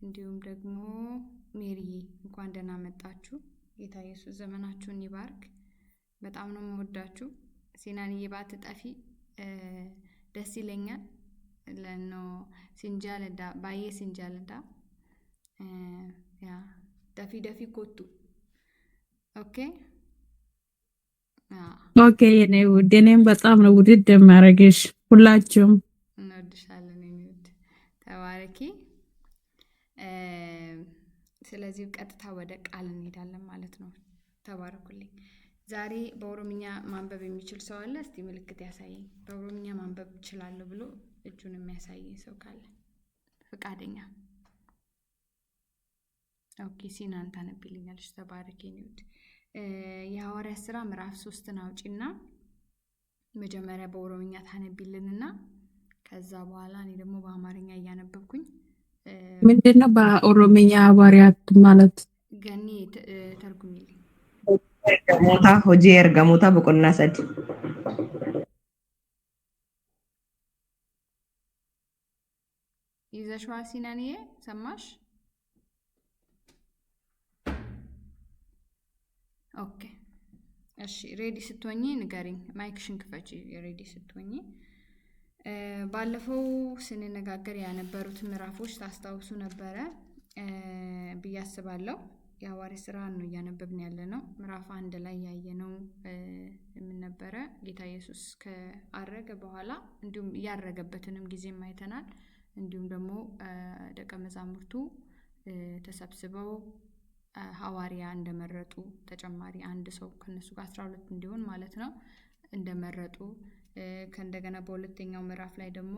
እንዲሁም ደግሞ ሜሪዬ እንኳን ደህና መጣችሁ። ጌታ ኢየሱስ ዘመናችሁን ይባርክ። በጣም ነው የምወዳችሁ። ሲናንዬ ባትጠፊ ደስ ይለኛል። ለኖ ሲንጃለዳ ባዬ ሲንጃለዳ ያ ደፊ ኮቱ ኦኬ ኦኬ የኔ ውድ እኔም በጣም ነው ውድድ የሚያደርግሽ። ሁላችሁም እንወድሻለን። የሚወድ ተባረኪ። ስለዚህ ቀጥታ ወደ ቃል እንሄዳለን ማለት ነው። ተባረኩልኝ። ዛሬ በኦሮምኛ ማንበብ የሚችል ሰው አለ? እስቲ ምልክት ያሳየኝ። በኦሮምኛ ማንበብ እችላለሁ ብሎ እጁን የሚያሳየኝ ሰው ካለ ፈቃደኛ። ኦኬ ሲናን ታነብልኛለሽ። ተባረኪ የሚወድ የሐዋርያት ሥራ ምዕራፍ 3ን አውጪና መጀመሪያ በኦሮምኛ ታነቢልንና ከዛ በኋላ እኔ ደግሞ በአማርኛ እያነበብኩኝ ምንድነው በኦሮምኛ ሐዋርያት ማለት? ገኒ ተርጉሚልኝ። ኤርጋሞታ ሆጂ ኤርጋሞታ በቆና ሰድ ይዘሽዋል ሲናንዬ? ሰማሽ? ኦኬ እሺ። ሬዲ ስትሆኚ ንገሪኝ። ማይክሽን ክፈቺ ሬዲ ስትሆኚ። ባለፈው ስንነጋገር ያነበሩት ምዕራፎች ታስታውሱ ነበረ ብዬ አስባለሁ። የሐዋርያት ሥራ ነው እያነበብን ያለ ነው። ምዕራፍ 1 ላይ ያየነው ምን ነበረ? ጌታ ኢየሱስ ከአረገ በኋላ እንዲሁም ያረገበትንም ጊዜም አይተናል። እንዲሁም ደግሞ ደቀ መዛሙርቱ ተሰብስበው ሐዋርያ እንደመረጡ ተጨማሪ አንድ ሰው ከነሱ ጋር 12 እንዲሆን ማለት ነው እንደመረጡ ከእንደገና በሁለተኛው ምዕራፍ ላይ ደግሞ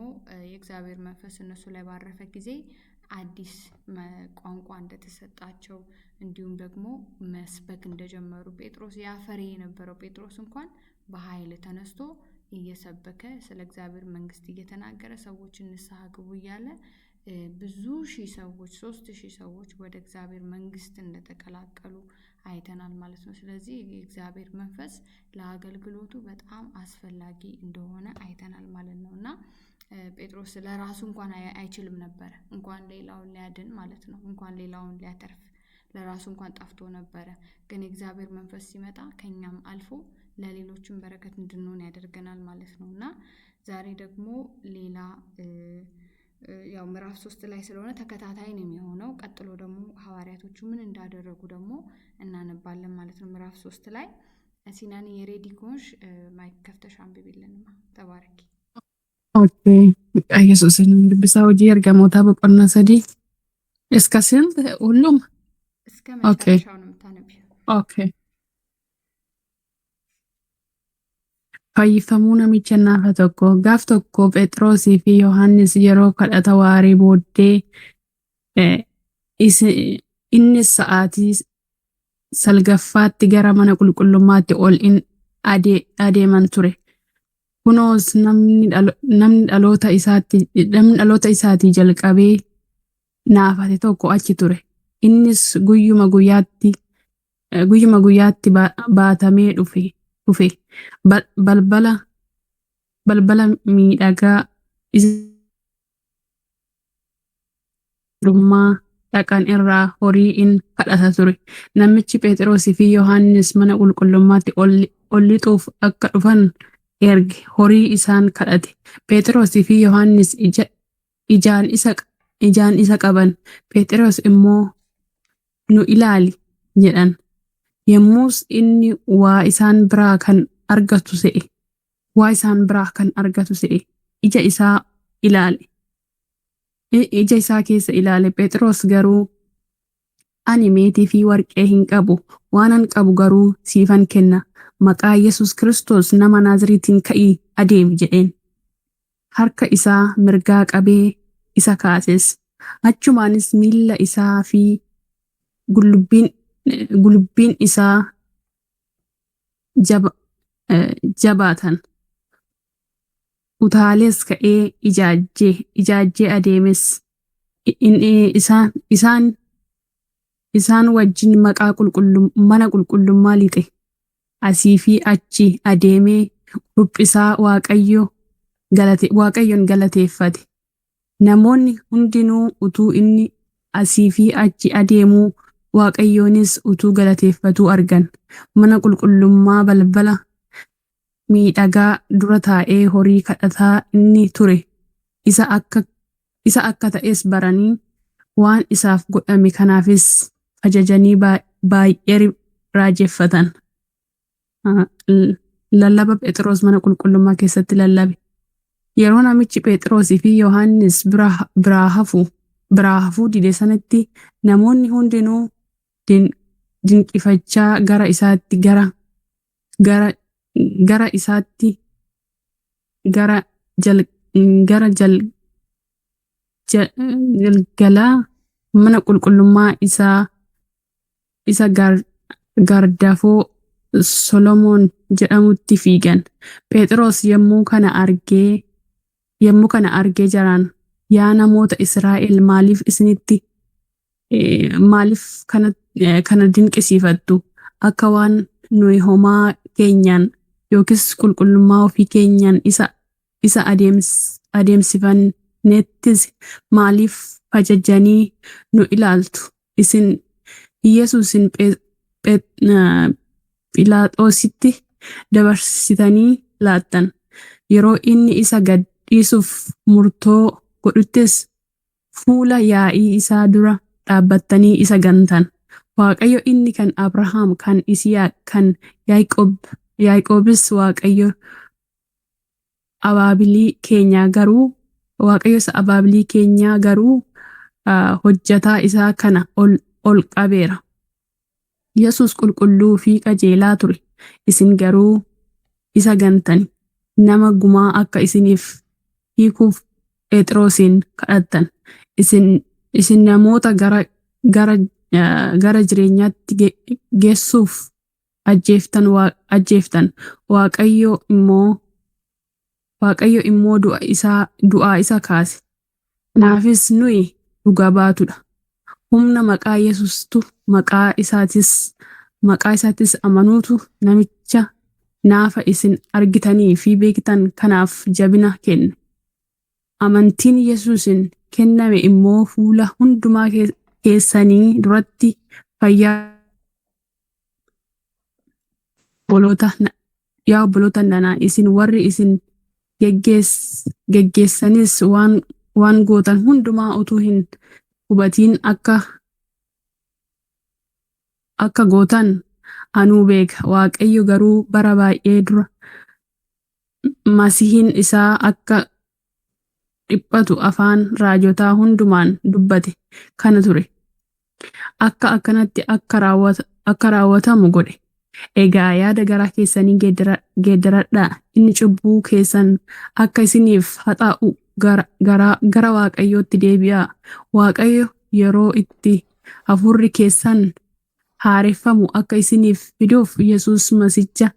የእግዚአብሔር መንፈስ እነሱ ላይ ባረፈ ጊዜ አዲስ ቋንቋ እንደተሰጣቸው እንዲሁም ደግሞ መስበክ እንደጀመሩ ጴጥሮስ ያፈሬ የነበረው ጴጥሮስ እንኳን በኃይል ተነስቶ እየሰበከ ስለ እግዚአብሔር መንግስት እየተናገረ ሰዎችን ንስሐ ግቡ እያለ ብዙ ሺህ ሰዎች 3000 ሰዎች ወደ እግዚአብሔር መንግስት እንደተቀላቀሉ አይተናል ማለት ነው። ስለዚህ የእግዚአብሔር መንፈስ ለአገልግሎቱ በጣም አስፈላጊ እንደሆነ አይተናል ማለት ነው። እና ጴጥሮስ ለራሱ እንኳን አይችልም ነበር፣ እንኳን ሌላውን ሊያድን ማለት ነው፣ እንኳን ሌላውን ሊያተርፍ ለራሱ እንኳን ጠፍቶ ነበረ። ግን የእግዚአብሔር መንፈስ ሲመጣ ከኛም አልፎ ለሌሎችም በረከት እንድንሆን ያደርገናል ማለት ነው። እና ዛሬ ደግሞ ሌላ ያው ምዕራፍ 3 ላይ ስለሆነ ተከታታይ ነው የሚሆነው። ቀጥሎ ደግሞ ሐዋርያቶቹ ምን እንዳደረጉ ደግሞ እናነባለን ማለት ነው። ምዕራፍ 3 ላይ ሲናኒ የሬዲ ኮንሽ ማይክ ከፍተሽ አንብቢልንማ። ተባረኪ። ኦኬ ኢየሱስን ልብሳው ጂ ኤርጋሞታ በቆና ሰዲ እስከ ስንት ሁሉም እስከ መጨረሻው ነው የምታነቢው። ኦኬ fayyifamuu namicha naafa tokko gaaf tokko Phexrosii fi Yohaannis yeroo kadhata waarii booddee innis sa'aatii salgaffaatti gara mana qulqullummaatti ol adeeman ture. Kunoos namni dhaloota isaatii jalqabee naafate tokko achi ture. Innis guyyuma guyyaatti baatamee dhufe. balbala miidhagaa dhummaa dhaqan irraa horii in kadhata ture. Namichi Phexrosii fi Yohaannis mana qulqullummaatti ol lixuuf akka dhufan erge horii isaan kadhate. Phexrosii fi Yohaannis ijaan isa qaban. Phexros immoo nu ilaali jedhan. Yemmus inni waa isaan biraa kan argatu se'e ija isaa keessa ilaale. Phexros garuu ani meetii fi warqee hin qabu, waanan qabu garuu siifan kenna. Maqaa Yesus Kiristoos nama Naaziriitiin ka'ii adeemi jedheen. Harka isaa mirgaa qabee isa kaases. Achumaanis miilla isaa fi gulubbiin isaa jabaatan. Utaalees ka'ee ijaajjee adeemes. Isaan wajjin mana qulqullummaa lixe. Asii fi achi adeemee ruphisaa Waaqayyoon galateeffate. Namoonni hundinuu utuu inni asii fi achi adeemuu Waaqayyoonis utuu galateeffatuu argan. Mana qulqullummaa balbala miidhagaa dura taa'ee horii kadhataa inni ture. Isa akka ta'es baranii waan isaaf godhame kanaafis ajajanii baay'ee raajeffatan. Lallaba Phexros mana qulqullummaa keessatti lallabe. Yeroo namichi Phexrosii fi Yohaannis biraa hafuu dide sanatti namoonni hundinuu dinqifachaa gara isaatti gara jalgalaa mana qulqullummaa isa gardafoo Solomoon jedhamutti fiigan. Phexros yommuu kana argee jaraan, yaa namoota Israa'el maaliif kana dinqisiifattu? Akka waan nuyi homaa keenyaan yookiis qulqullummaa ofii keenyaan isa adeemsifannettis maaliif fajajanii nu ilaaltu? Isin Yesuusin Phiilaaxoositti dabarsitanii laattan. Yeroo inni isa gad dhiisuuf murtoo godhuttis fuula yaa'ii isaa dura dhaabbattanii isa gantan. Waaqayyo inni kan Abrahaam, kan Yisihaaq, kan Yaaqoobis Waaqayyo abaabilii keenyaa garuu hojjetaa isaa kana ol qabeera. Yesus qulqulluu fi qajeelaa ture. Isin garuu isa gantani. Nama gumaa akka isiniif hiikuuf Phexrosin kadhattan. Isin namoota gara jireenyaatti geessuuf ajjeeftan. Waaqayyo immoo du'aa isa kaase. Kanaafis nuyi dhugaa baatudha. Humna maqaa Yesuustu maqaa isaatis amanuutu namicha naafa isin argitanii fi beektan kanaaf jabina kenne. Amantiin Yesuusin kenname immoo fuula hundumaa keessanii duratti fayyaa. Yaa obboloota nanaa, isin warri isin geggeessanis waan gootan hundumaa utuu hin hubatiin akka gootan anuu beeka. Waaqayyo garuu bara baay'ee dura Masiihiin isaa akka dhiphatu afaan raajotaa hundumaan dubbate kana ture. Akkanatti akka raawwatamu godhe. Egaa yaada garaa keessanii geeddaradhaa. Inni cubbuu keessan akka isiniif haxaa'u gara Waaqayyootti deebi'aa. Waaqayyo yeroo itti hafuurri keessan haareffamu akka isiniif fiduuf Yesuus Masiicha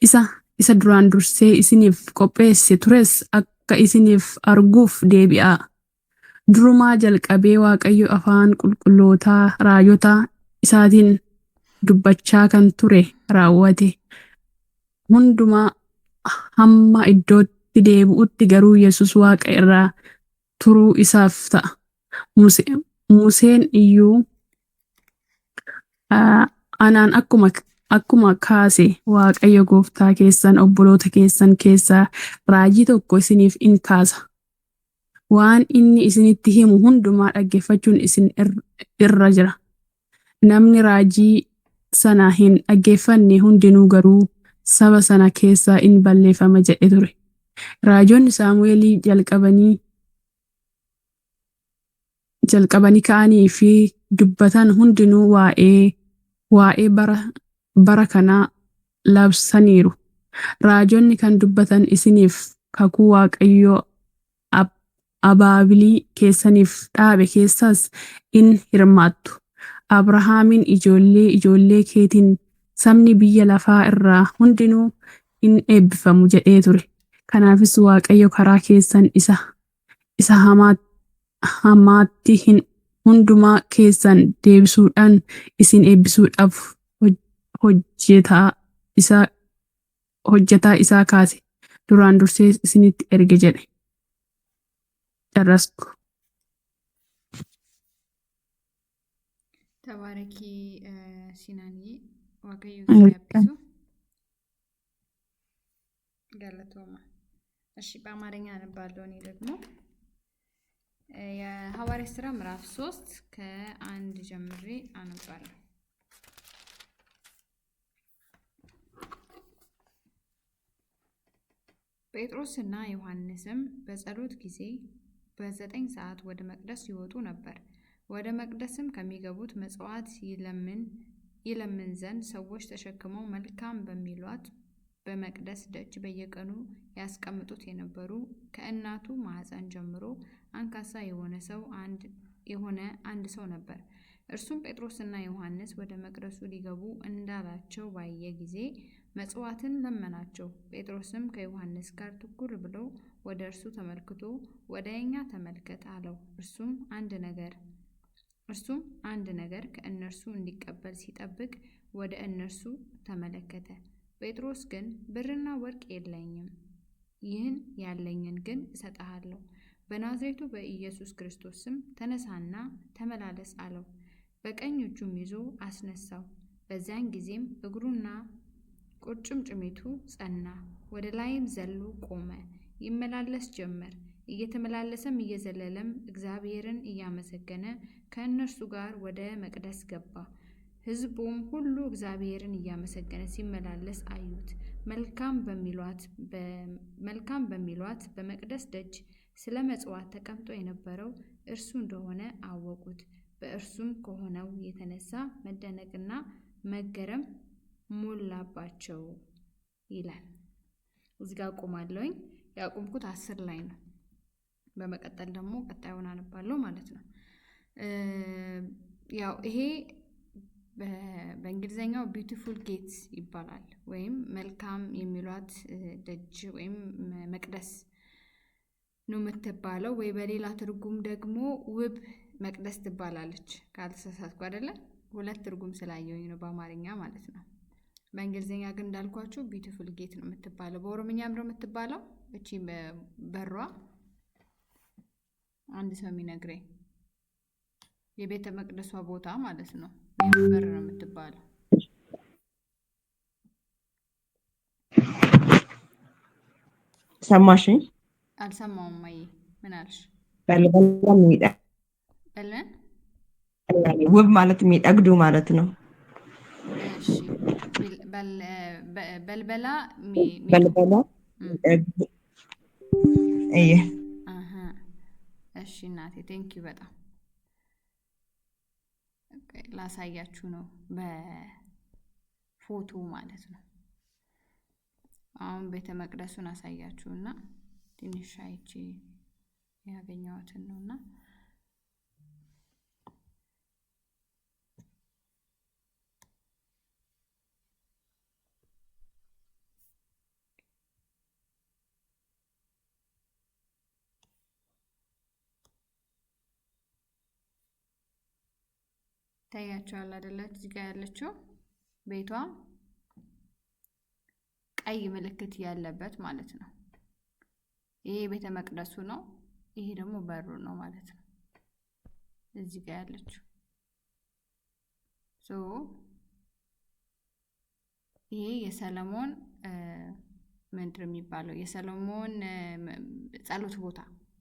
isa duraan dursee isiniif qopheesse tures akka isiniif arguuf deebi'aa. Durumaa jalqabee Waaqayyo afaan qulqullootaa raajota isaatiin dubbachaa kan ture raawwate hundumaa hamma iddootti deebi'utti garuu Yesuus Waaqa irraa turuu isaaf ta'a. Museen iyyuu anaan akkuma kaase Waaqayyo gooftaa keessan obboloota keessan keessaa raajii tokko isiniif in kaasa. Waan inni isinitti himu hundumaa dhaggeeffachuun isin irra jira. Namni raajii sana hin dhaggeeffanne hundinuu garuu saba sana keessaa in balleeffama jedhe ture. Raajoonni Saamu'eelii jalqabanii ka'anii fi dubbatan hundinuu waa'ee bara kanaa labsaniiru. Raajonni kan dubbatan isiniif kakuu Waaqayyoo abaabilii keessaniif dhaabe keessaas in hirmaattu. Abrahaamin ijoollee keetiin sabni biyya lafaa irraa hundinuu in eebbifamu jedhee ture. Kanaafis Waaqayyo karaa keessan isa hamaatti hundumaa keessan deebisuudhaan isin eebbisuudhaaf hojjetaa isaa kaase duraan dursee isinitti erge jedhe. Carrasco. ተባረኪ ሲናኒ ዋቀዩ ሲያብሱ ገለቶማ። እሺ በአማርኛ አነባለሁ። እኔ ደግሞ የሐዋርያት ሥራ ምዕራፍ 3 ከ1 ጀምሬ አነባለሁ። ጴጥሮስና ዮሐንስም በጸሎት ጊዜ በ9 ሰዓት ወደ መቅደስ ይወጡ ነበር። ወደ መቅደስም ከሚገቡት መጽዋዕት ይለምን ዘንድ ሰዎች ተሸክመው መልካም በሚሏት በመቅደስ ደጅ በየቀኑ ያስቀምጡት የነበሩ ከእናቱ ማኅፀን ጀምሮ አንካሳ የሆነ አንድ ሰው ነበር። እርሱም ጴጥሮስና ዮሐንስ ወደ መቅደሱ ሊገቡ እንዳላቸው ባየ ጊዜ መጽዋዕትን ለመናቸው። ጴጥሮስም ከዮሐንስ ጋር ትኩር ብሎ ወደ እርሱ ተመልክቶ ወደ እኛ ተመልከት አለው። እርሱም አንድ ነገር ከእነርሱ እንዲቀበል ሲጠብቅ ወደ እነርሱ ተመለከተ። ጴጥሮስ ግን ብርና ወርቅ የለኝም፣ ይህን ያለኝን ግን እሰጥሃለሁ። በናዝሬቱ በኢየሱስ ክርስቶስ ስም ተነሳና ተመላለስ አለው። በቀኝ እጁም ይዞ አስነሳው። በዚያን ጊዜም እግሩና ቁርጭምጭሚቱ ጸና፣ ወደ ላይም ዘሎ ቆመ፣ ይመላለስ ጀመር። እየተመላለሰም እየዘለለም እግዚአብሔርን እያመሰገነ ከእነርሱ ጋር ወደ መቅደስ ገባ። ሕዝቡም ሁሉ እግዚአብሔርን እያመሰገነ ሲመላለስ አዩት። መልካም በሚሏት በመቅደስ ደጅ ስለ መጽዋት ተቀምጦ የነበረው እርሱ እንደሆነ አወቁት። በእርሱም ከሆነው የተነሳ መደነቅና መገረም ሞላባቸው ይላል። እዚህ ጋር አቆማለሁኝ። ያቆምኩት 10 ላይ ነው። በመቀጠል ደግሞ ቀጣዩን አነባለሁ ማለት ነው። ያው ይሄ በእንግሊዘኛው ቢዩቲፉል ጌት ይባላል፣ ወይም መልካም የሚሏት ደጅ ወይም መቅደስ ነው የምትባለው። ወይ በሌላ ትርጉም ደግሞ ውብ መቅደስ ትባላለች፣ ካልተሳሳትኩ አይደለ? 2 ትርጉም ስላየሁኝ ነው በአማርኛ ማለት ነው። በእንግሊዝኛ ግን እንዳልኳችሁ ቢዩቲፉል ጌት ነው የምትባለው። በኦሮምኛም ነው የምትባለው። እቺ በሯ አንድ ሰው የሚነግረኝ የቤተ መቅደሷ ቦታ ማለት ነው። በር ነው የምትባለው። ሰማሽኝ? አልሰማውም። ማዬ ምን አልሽ? ውብ ማለት የሚጠግዱ ማለት ነው። እሺ በልበላ እሺ እናቴ ቴንኪው በጣም ላሳያችሁ ነው በፎቶ ማለት ነው። አሁን ቤተ መቅደሱን አሳያችሁና ትንሽ አይቼ ያገኘሁትን ነውና ታያችኋል አይደለ? እዚህ ጋር ያለችው ቤቷ ቀይ ምልክት ያለበት ማለት ነው። ይሄ ቤተ መቅደሱ ነው። ይሄ ደግሞ በሩ ነው ማለት ነው። እዚህ ጋር ያለችው ይሄ የሰለሞን ምንድን የሚባለው የሰለሞን ጸሎት ቦታ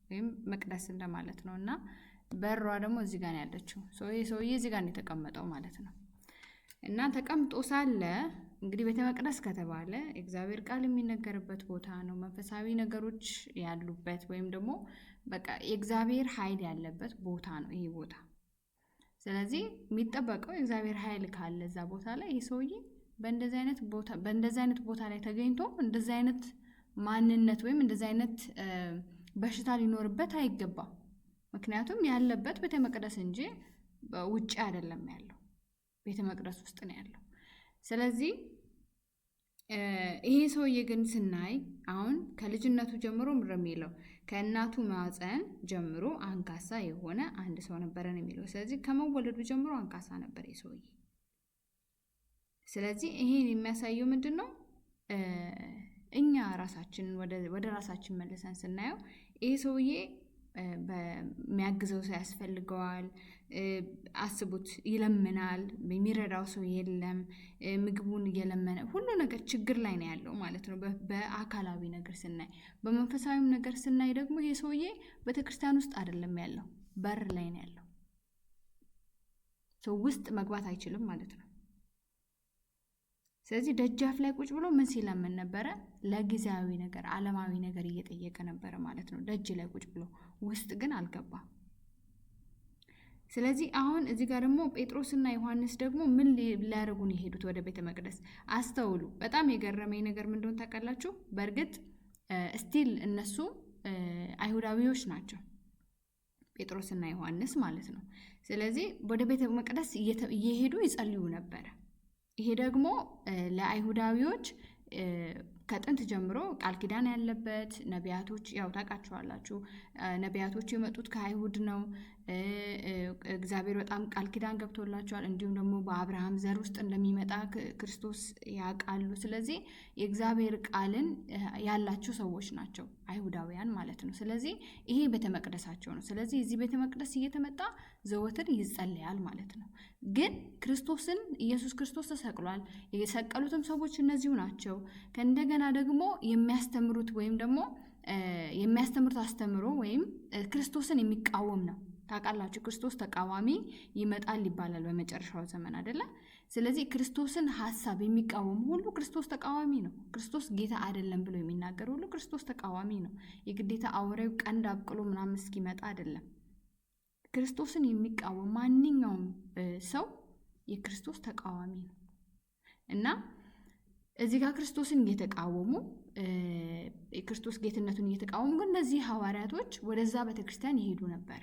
ወይም መቅደስ እንደማለት ነው። እና በሯ ደግሞ እዚህ ጋር ነው ያለችው። ይሄ ሰውዬ እዚህ ጋር ነው የተቀመጠው ማለት ነው። እና ተቀምጦ ሳለ እንግዲህ ቤተ መቅደስ ከተባለ እግዚአብሔር ቃል የሚነገርበት ቦታ ነው። መንፈሳዊ ነገሮች ያሉበት ወይም ደግሞ በቃ የእግዚአብሔር ኃይል ያለበት ቦታ ነው ይሄ ቦታ። ስለዚህ የሚጠበቀው የእግዚአብሔር ኃይል ካለ እዛ ቦታ ላይ ይሄ ሰውዬ በእንደዚህ አይነት ቦታ ላይ ተገኝቶ እንደዚህ አይነት ማንነት ወይም እንደዚህ አይነት በሽታ ሊኖርበት አይገባም። ምክንያቱም ያለበት ቤተ መቅደስ እንጂ ውጭ አይደለም ያለው፣ ቤተ መቅደስ ውስጥ ነው ያለው። ስለዚህ ይሄ ሰውዬ ግን ስናይ አሁን ከልጅነቱ ጀምሮ ምንድን ነው የሚለው? ከእናቱ ማህፀን ጀምሮ አንካሳ የሆነ አንድ ሰው ነበረ ነው የሚለው። ስለዚህ ከመወለዱ ጀምሮ አንካሳ ነበር ይሄ ሰውዬ። ስለዚህ ይሄን የሚያሳየው ምንድን ነው? እኛ ራሳችንን ወደ ራሳችን መልሰን ስናየው ይሄ ሰውዬ በሚያግዘው ሰው ያስፈልገዋል። አስቡት፣ ይለምናል፣ የሚረዳው ሰው የለም፣ ምግቡን እየለመነ ሁሉ ነገር ችግር ላይ ነው ያለው ማለት ነው። በአካላዊ ነገር ስናይ፣ በመንፈሳዊም ነገር ስናይ ደግሞ ይሄ ሰውዬ ቤተክርስቲያን ውስጥ አይደለም ያለው፣ በር ላይ ነው ያለው። ሰው ውስጥ መግባት አይችልም ማለት ነው። ስለዚህ ደጃፍ ላይ ቁጭ ብሎ ምን ሲለምን ነበረ? ለጊዜያዊ ነገር፣ ዓለማዊ ነገር እየጠየቀ ነበረ ማለት ነው፣ ደጅ ላይ ቁጭ ብሎ። ውስጥ ግን አልገባም። ስለዚህ አሁን እዚህ ጋር ደግሞ ጴጥሮስና ዮሐንስ ደግሞ ምን ሊያደርጉ ነው የሄዱት? ወደ ቤተ መቅደስ። አስተውሉ። በጣም የገረመኝ ነገር ምን እንደሆነ ታውቃላችሁ? በእርግጥ ስቲል እነሱ አይሁዳዊዎች ናቸው፣ ጴጥሮስና ዮሐንስ ማለት ነው። ስለዚህ ወደ ቤተ መቅደስ እየሄዱ ይጸልዩ ነበረ። ይሄ ደግሞ ለአይሁዳዊዎች ከጥንት ጀምሮ ቃል ኪዳን ያለበት፣ ነቢያቶች ያው ታውቃቸዋላችሁ፣ ነቢያቶች የመጡት ከአይሁድ ነው። እግዚአብሔር በጣም ቃል ኪዳን ገብቶላቸዋል። እንዲሁም ደግሞ በአብርሃም ዘር ውስጥ እንደሚመጣ ክርስቶስ ያውቃሉ። ስለዚህ የእግዚአብሔር ቃልን ያላቸው ሰዎች ናቸው አይሁዳውያን ማለት ነው። ስለዚህ ይሄ ቤተ መቅደሳቸው ነው። ስለዚህ እዚህ ቤተ መቅደስ እየተመጣ ዘወትር ይጸለያል ማለት ነው። ግን ክርስቶስን ኢየሱስ ክርስቶስ ተሰቅሏል። የሰቀሉትም ሰዎች እነዚሁ ናቸው። ከእንደገና ደግሞ የሚያስተምሩት ወይም ደግሞ የሚያስተምሩት አስተምሮ ወይም ክርስቶስን የሚቃወም ነው። ታውቃላችሁ፣ ክርስቶስ ተቃዋሚ ይመጣል ይባላል በመጨረሻው ዘመን አይደለ? ስለዚህ ክርስቶስን ሐሳብ የሚቃወም ሁሉ ክርስቶስ ተቃዋሚ ነው። ክርስቶስ ጌታ አይደለም ብሎ የሚናገር ሁሉ ክርስቶስ ተቃዋሚ ነው። የግዴታ አውሬው ቀንድ አብቅሎ ምናምን እስኪመጣ አይደለም። ክርስቶስን የሚቃወም ማንኛውም ሰው የክርስቶስ ተቃዋሚ ነው እና እዚህ ጋር ክርስቶስን እየተቃወሙ የክርስቶስ ጌትነቱን እየተቃወሙ ግን እነዚህ ሐዋርያቶች ወደዛ ቤተክርስቲያን ይሄዱ ነበረ።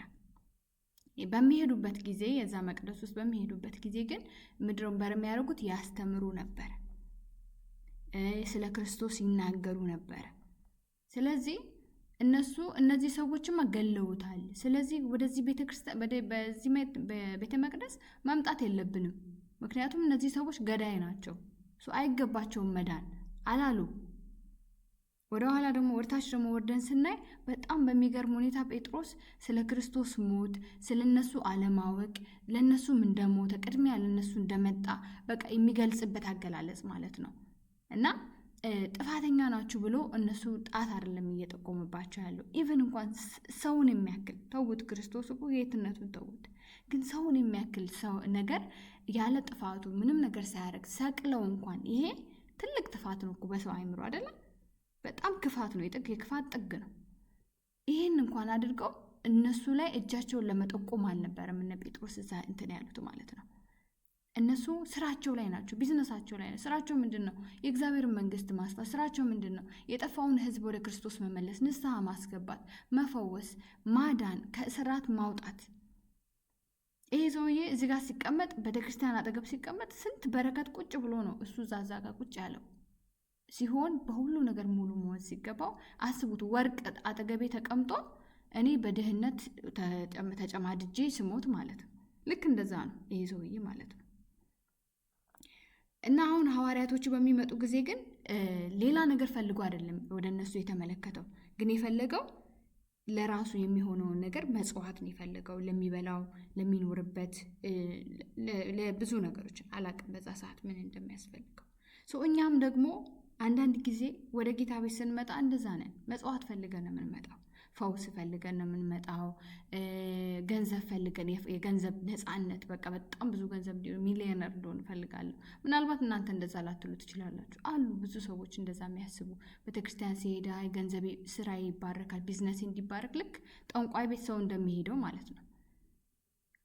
በሚሄዱበት ጊዜ የዛ መቅደስ ውስጥ በሚሄዱበት ጊዜ ግን ምድሩን በሚያደርጉት ያስተምሩ ነበረ፣ ስለ ክርስቶስ ይናገሩ ነበረ። ስለዚህ እነዚህ ሰዎችማ ገለውታል። ስለዚህ ወደዚህ ቤተክርስቲያን በዚህ ቤተ መቅደስ መምጣት የለብንም፣ ምክንያቱም እነዚህ ሰዎች ገዳይ ናቸው፣ አይገባቸውም መዳን አላሉ። ወደ ኋላ ደግሞ ወደታች ደግሞ ወርደን ስናይ በጣም በሚገርም ሁኔታ ጴጥሮስ ስለ ክርስቶስ ሞት፣ ስለ እነሱ አለማወቅ፣ ለእነሱም እንደሞተ ቅድሚያ ለእነሱ እንደመጣ በቃ የሚገልጽበት አገላለጽ ማለት ነው። እና ጥፋተኛ ናችሁ ብሎ እነሱ ጣት አይደለም እየጠቆመባቸው ያለው። ኢቨን እንኳን ሰውን የሚያክል ተውት፣ ክርስቶስ እኮ ጌትነቱን ተውት፣ ግን ሰውን የሚያክል ሰው ነገር ያለ ጥፋቱ ምንም ነገር ሳያደርግ ሰቅለው እንኳን፣ ይሄ ትልቅ ጥፋት ነው እኮ በሰው አይምሮ አይደለም? በጣም ክፋት ነው፣ የክፋት ጥግ ነው። ይሄን እንኳን አድርገው እነሱ ላይ እጃቸውን ለመጠቆም አልነበረም እነ ጴጥሮስ እዛ እንትን ያሉት ማለት ነው። እነሱ ስራቸው ላይ ናቸው፣ ቢዝነሳቸው ላይ ነው። ስራቸው ምንድን ነው? የእግዚአብሔርን መንግስት ማስፋት። ስራቸው ምንድን ነው? የጠፋውን ህዝብ ወደ ክርስቶስ መመለስ፣ ንስሐ ማስገባት፣ መፈወስ፣ ማዳን፣ ከእስራት ማውጣት። ይሄ ሰውዬ እዚህ ጋር ሲቀመጥ፣ ቤተክርስቲያን አጠገብ ሲቀመጥ ስንት በረከት ቁጭ ብሎ ነው እሱ እዛ ጋር ቁጭ ያለው ሲሆን በሁሉ ነገር ሙሉ መሆን ሲገባው፣ አስቡት፣ ወርቅ አጠገቤ ተቀምጦ እኔ በድህነት ተጨማድጄ ስሞት ማለት ነው። ልክ እንደዛ ነው ይሄ ሰውዬ ማለት ነው። እና አሁን ሐዋርያቶቹ በሚመጡ ጊዜ ግን ሌላ ነገር ፈልጎ አይደለም ወደ እነሱ የተመለከተው፣ ግን የፈለገው ለራሱ የሚሆነውን ነገር መጽዋት ነው የፈለገው። ለሚበላው፣ ለሚኖርበት፣ ለብዙ ነገሮች አላቅም በዛ ሰዓት ምን እንደሚያስፈልገው። እኛም ደግሞ አንዳንድ ጊዜ ወደ ጌታ ቤት ስንመጣ እንደዛ ነን። መጽዋት ፈልገን ነው የምንመጣው፣ ፈውስ ፈልገን ነው የምንመጣው፣ ገንዘብ ፈልገን፣ የገንዘብ ነፃነት፣ በቃ በጣም ብዙ ገንዘብ ሚሊዮነር እንደሆን እፈልጋለሁ። ምናልባት እናንተ እንደዛ ላትሉ ትችላላችሁ። አሉ ብዙ ሰዎች እንደዛ የሚያስቡ። ቤተክርስቲያን ሲሄዳ ገንዘቤ፣ ስራ ይባረካል፣ ቢዝነስ እንዲባረክ፣ ልክ ጠንቋይ ቤት ሰው እንደሚሄደው ማለት ነው።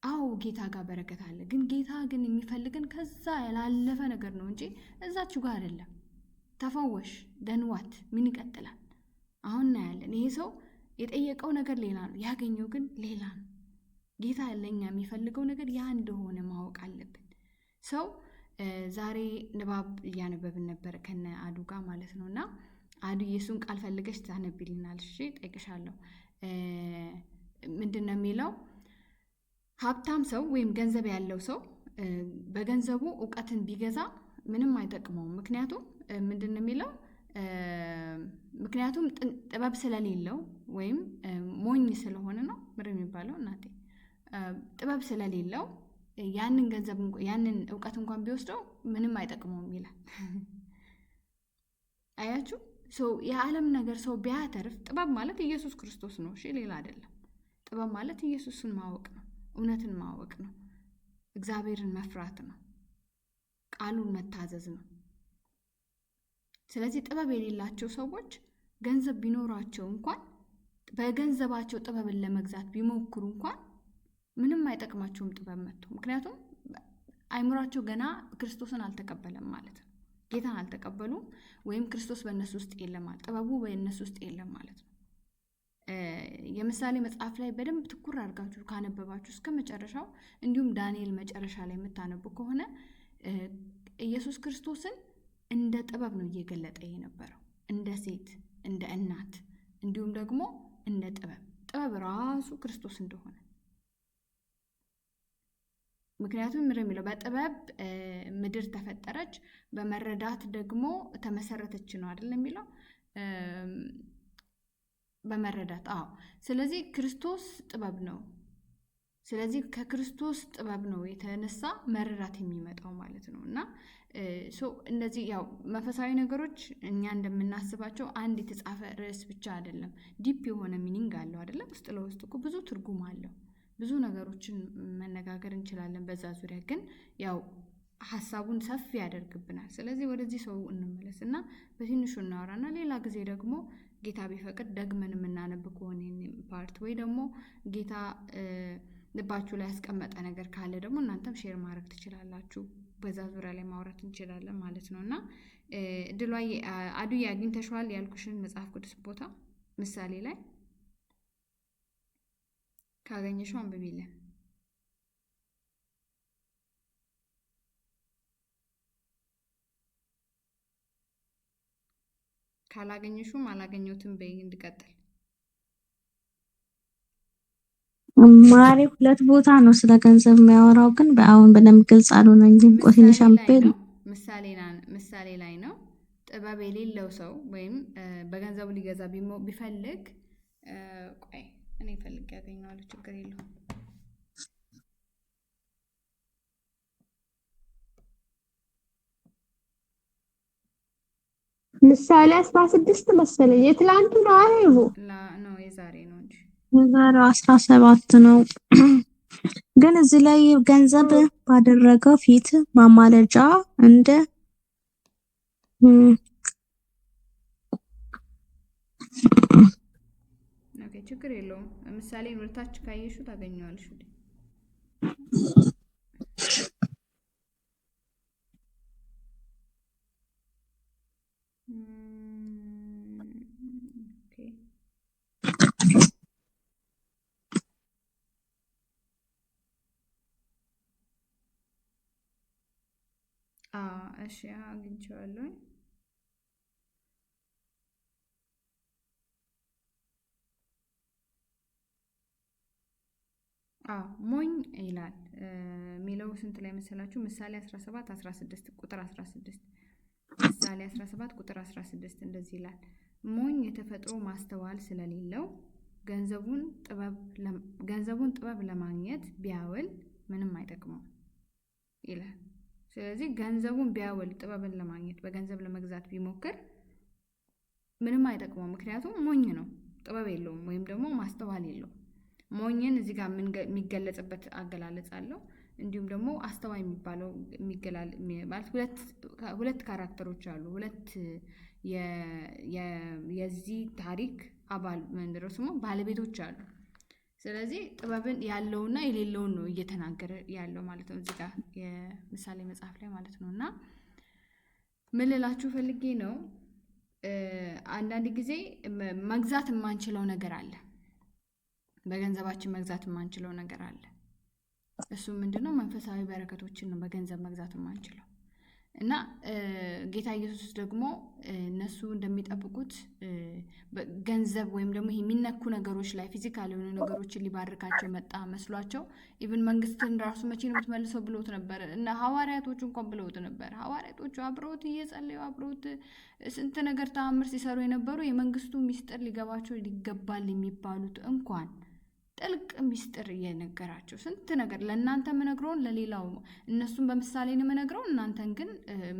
አዎ ጌታ ጋር በረከት አለ፣ ግን ጌታ ግን የሚፈልገን ከዛ ያላለፈ ነገር ነው እንጂ እዛችሁ ጋር አይደለም። ተፈወሽ ደንዋት ምን ይቀጥላል? አሁን እናያለን። ይሄ ሰው የጠየቀው ነገር ሌላ ነው፣ ያገኘው ግን ሌላ ነው። ጌታ ለኛ የሚፈልገው ነገር ያ እንደሆነ ማወቅ አለብን። ሰው ዛሬ ንባብ እያነበብን ነበር ከነ አዱ ጋር ማለት ነው። እና አዱ የሱን ቃል ፈልገሽ ታነቢልናል? እሺ ጠይቅሻለሁ። ምንድን ነው የሚለው? ሀብታም ሰው ወይም ገንዘብ ያለው ሰው በገንዘቡ እውቀትን ቢገዛ ምንም አይጠቅመውም። ምክንያቱም ምንድን ነው የሚለው? ምክንያቱም ጥበብ ስለሌለው ወይም ሞኝ ስለሆነ ነው ምንድን የሚባለው እናቴ ጥበብ ስለሌለው ያንን ገንዘብ ያንን እውቀት እንኳን ቢወስደው ምንም አይጠቅመውም ይላል። አያችሁ የዓለም ነገር ሰው ቢያተርፍ ጥበብ ማለት ኢየሱስ ክርስቶስ ነው፣ እሺ ሌላ አይደለም። ጥበብ ማለት ኢየሱስን ማወቅ ነው፣ እውነትን ማወቅ ነው፣ እግዚአብሔርን መፍራት ነው፣ ቃሉን መታዘዝ ነው። ስለዚህ ጥበብ የሌላቸው ሰዎች ገንዘብ ቢኖራቸው እንኳን በገንዘባቸው ጥበብን ለመግዛት ቢሞክሩ እንኳን ምንም አይጠቅማቸውም ጥበብ መጥቶ። ምክንያቱም አይምሯቸው ገና ክርስቶስን አልተቀበለም ማለት ነው። ጌታን አልተቀበሉም ወይም ክርስቶስ በእነሱ ውስጥ የለም ማለት ጥበቡ በእነሱ ውስጥ የለም ማለት ነው። የምሳሌ መጽሐፍ ላይ በደንብ ትኩር አድርጋችሁ ካነበባችሁ እስከ መጨረሻው እንዲሁም ዳንኤል መጨረሻ ላይ የምታነቡ ከሆነ ኢየሱስ ክርስቶስን እንደ ጥበብ ነው እየገለጠ የነበረው፣ እንደ ሴት፣ እንደ እናት እንዲሁም ደግሞ እንደ ጥበብ ራሱ ክርስቶስ እንደሆነ። ምክንያቱም ምንድን የሚለው በጥበብ ምድር ተፈጠረች በመረዳት ደግሞ ተመሰረተች ነው አይደል የሚለው በመረዳት ስለዚህ ክርስቶስ ጥበብ ነው። ስለዚህ ከክርስቶስ ጥበብ ነው የተነሳ መረዳት የሚመጣው ማለት ነው። እና እንደዚህ ያው መንፈሳዊ ነገሮች እኛ እንደምናስባቸው አንድ የተጻፈ ርዕስ ብቻ አይደለም፣ ዲፕ የሆነ ሚኒንግ አለው አይደለም። ውስጥ ለውስጥ እኮ ብዙ ትርጉም አለው። ብዙ ነገሮችን መነጋገር እንችላለን በዛ ዙሪያ፣ ግን ያው ሀሳቡን ሰፊ ያደርግብናል። ስለዚህ ወደዚህ ሰው እንመለስ እና በትንሹ እናወራና ሌላ ጊዜ ደግሞ ጌታ ቢፈቅድ ደግመን የምናነብ ከሆነ ፓርት ወይ ደግሞ ጌታ ልባችሁ ላይ ያስቀመጠ ነገር ካለ ደግሞ እናንተም ሼር ማድረግ ትችላላችሁ። በዛ ዙሪያ ላይ ማውራት እንችላለን ማለት ነው። እና ድሏ አዱዬ አግኝተሽዋል ያልኩሽን መጽሐፍ ቅዱስ ቦታ ምሳሌ ላይ ካገኘሽው አንብቢልን። ካላገኘሽውም አላገኘሁትም በይ እንድቀጥል። ማሪ ሁለት ቦታ ነው ስለ ገንዘብ የሚያወራው፣ ግን አሁን በደንብ ግልጽ አልሆነልኝም። ቆይ ትንሽ አንብቤ ምሳሌ ላይ ነው። ጥበብ የሌለው ሰው ወይም በገንዘቡ ሊገዛ ቢፈልግ ቆይ እኔ ፈልግ ያገኘዋለሁ፣ ችግር የለውም። ምሳሌ 16 መሰለኝ የትላንቱ ነው አይቡ ነው የዛሬ ነው እንጂ የዛሬው 17 ነው። ግን እዚህ ላይ ገንዘብ ባደረገው ፊት ማማለጃ እንደ ኦኬ ችግር የለውም። ምሳሌ ወርታች ካየሹ ታገኘዋለሽ። እሺ አግኝቼዋለሁ። ሞኝ ይላል የሚለው ስንት ላይ መሰላችሁ? ምሳሌ 17 16 ቁጥር 16 ምሳሌ 17 ቁጥር 16 እንደዚህ ይላል። ሞኝ የተፈጥሮ ማስተዋል ስለሌለው ገንዘቡን ጥበብ ለማግኘት ቢያውል ምንም አይጠቅመው ይላል። ስለዚህ ገንዘቡን ቢያውል ጥበብን ለማግኘት በገንዘብ ለመግዛት ቢሞክር ምንም አይጠቅመው፣ ምክንያቱም ሞኝ ነው፣ ጥበብ የለውም ወይም ደግሞ ማስተዋል የለውም። ሞኝን እዚህ ጋር የሚገለጽበት አገላለጽ አለው። እንዲሁም ደግሞ አስተዋይ የሚባለው ማለት ሁለት ካራክተሮች አሉ። ሁለት የዚህ ታሪክ አባል ምንድነው ስሙ ባለቤቶች አሉ። ስለዚህ ጥበብን ያለውና የሌለውን ነው እየተናገረ ያለው ማለት ነው እዚህ ጋር የምሳሌ መጽሐፍ ላይ ማለት ነው። እና ምን ልላችሁ ፈልጌ ነው፣ አንዳንድ ጊዜ መግዛት የማንችለው ነገር አለ። በገንዘባችን መግዛት የማንችለው ነገር አለ። እሱ ምንድነው? መንፈሳዊ በረከቶችን ነው በገንዘብ መግዛት የማንችለው። እና ጌታ ኢየሱስ ደግሞ እነሱ እንደሚጠብቁት ገንዘብ ወይም ደግሞ የሚነኩ ነገሮች ላይ ፊዚካል የሆኑ ነገሮችን ሊባርካቸው መጣ መስሏቸው ኢቭን መንግስትን ራሱ መቼ ነው የምትመልሰው ብሎት ነበር። እና ሐዋርያቶቹ እንኳን ብለውት ነበር። ሐዋርያቶቹ አብረውት እየጸለዩ አብረውት ስንት ነገር ተአምር ሲሰሩ የነበሩ የመንግስቱ ሚስጥር ሊገባቸው ይገባል የሚባሉት እንኳን ጥልቅ ሚስጥር እየነገራቸው ስንት ነገር ለእናንተ ምነግረውን ለሌላው እነሱን በምሳሌ ነው ምነግረው እናንተን ግን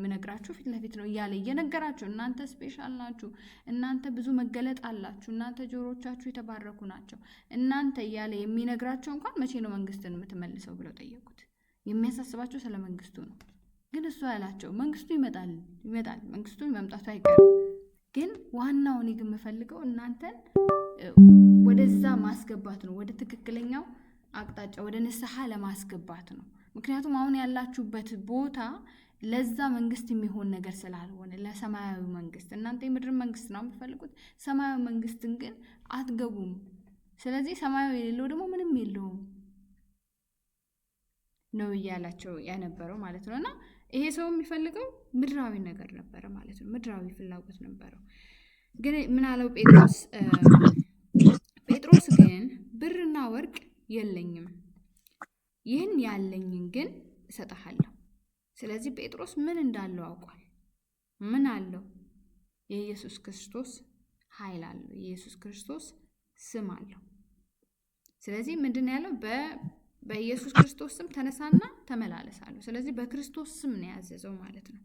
ምነግራችሁ ፊት ለፊት ነው እያለ እየነገራቸው እናንተ ስፔሻል ናችሁ፣ እናንተ ብዙ መገለጥ አላችሁ፣ እናንተ ጆሮቻችሁ የተባረኩ ናቸው እናንተ እያለ የሚነግራቸው እንኳን መቼ ነው መንግስትን የምትመልሰው ብለው ጠየቁት። የሚያሳስባቸው ስለ መንግስቱ ነው። ግን እሱ ያላቸው መንግስቱ ይመጣል መንግስቱ መምጣቱ አይቀርም፣ ግን ዋናው እኔ ግን የምፈልገው እናንተን ወደዛ ማስገባት ነው፣ ወደ ትክክለኛው አቅጣጫ ወደ ንስሐ ለማስገባት ነው። ምክንያቱም አሁን ያላችሁበት ቦታ ለዛ መንግስት የሚሆን ነገር ስላልሆነ ለሰማያዊ መንግስት እናንተ የምድር መንግስት ነው የምትፈልጉት፣ ሰማያዊ መንግስትን ግን አትገቡም። ስለዚህ ሰማያዊ የሌለው ደግሞ ምንም የለውም ነው እያላቸው ያነበረው ማለት ነው። እና ይሄ ሰው የሚፈልገው ምድራዊ ነገር ነበረ ማለት ነው፣ ምድራዊ ፍላጎት ነበረው። ግን ምን አለው ጴጥሮስ ግን ብርና ወርቅ የለኝም፣ ይህን ያለኝን ግን እሰጥሃለሁ። ስለዚህ ጴጥሮስ ምን እንዳለው አውቋል። ምን አለው? የኢየሱስ ክርስቶስ ኃይል አለው፣ የኢየሱስ ክርስቶስ ስም አለው። ስለዚህ ምንድን ያለው? በኢየሱስ ክርስቶስ ስም ተነሳና ተመላለስ አለው። ስለዚህ በክርስቶስ ስም ነው ያዘዘው ማለት ነው።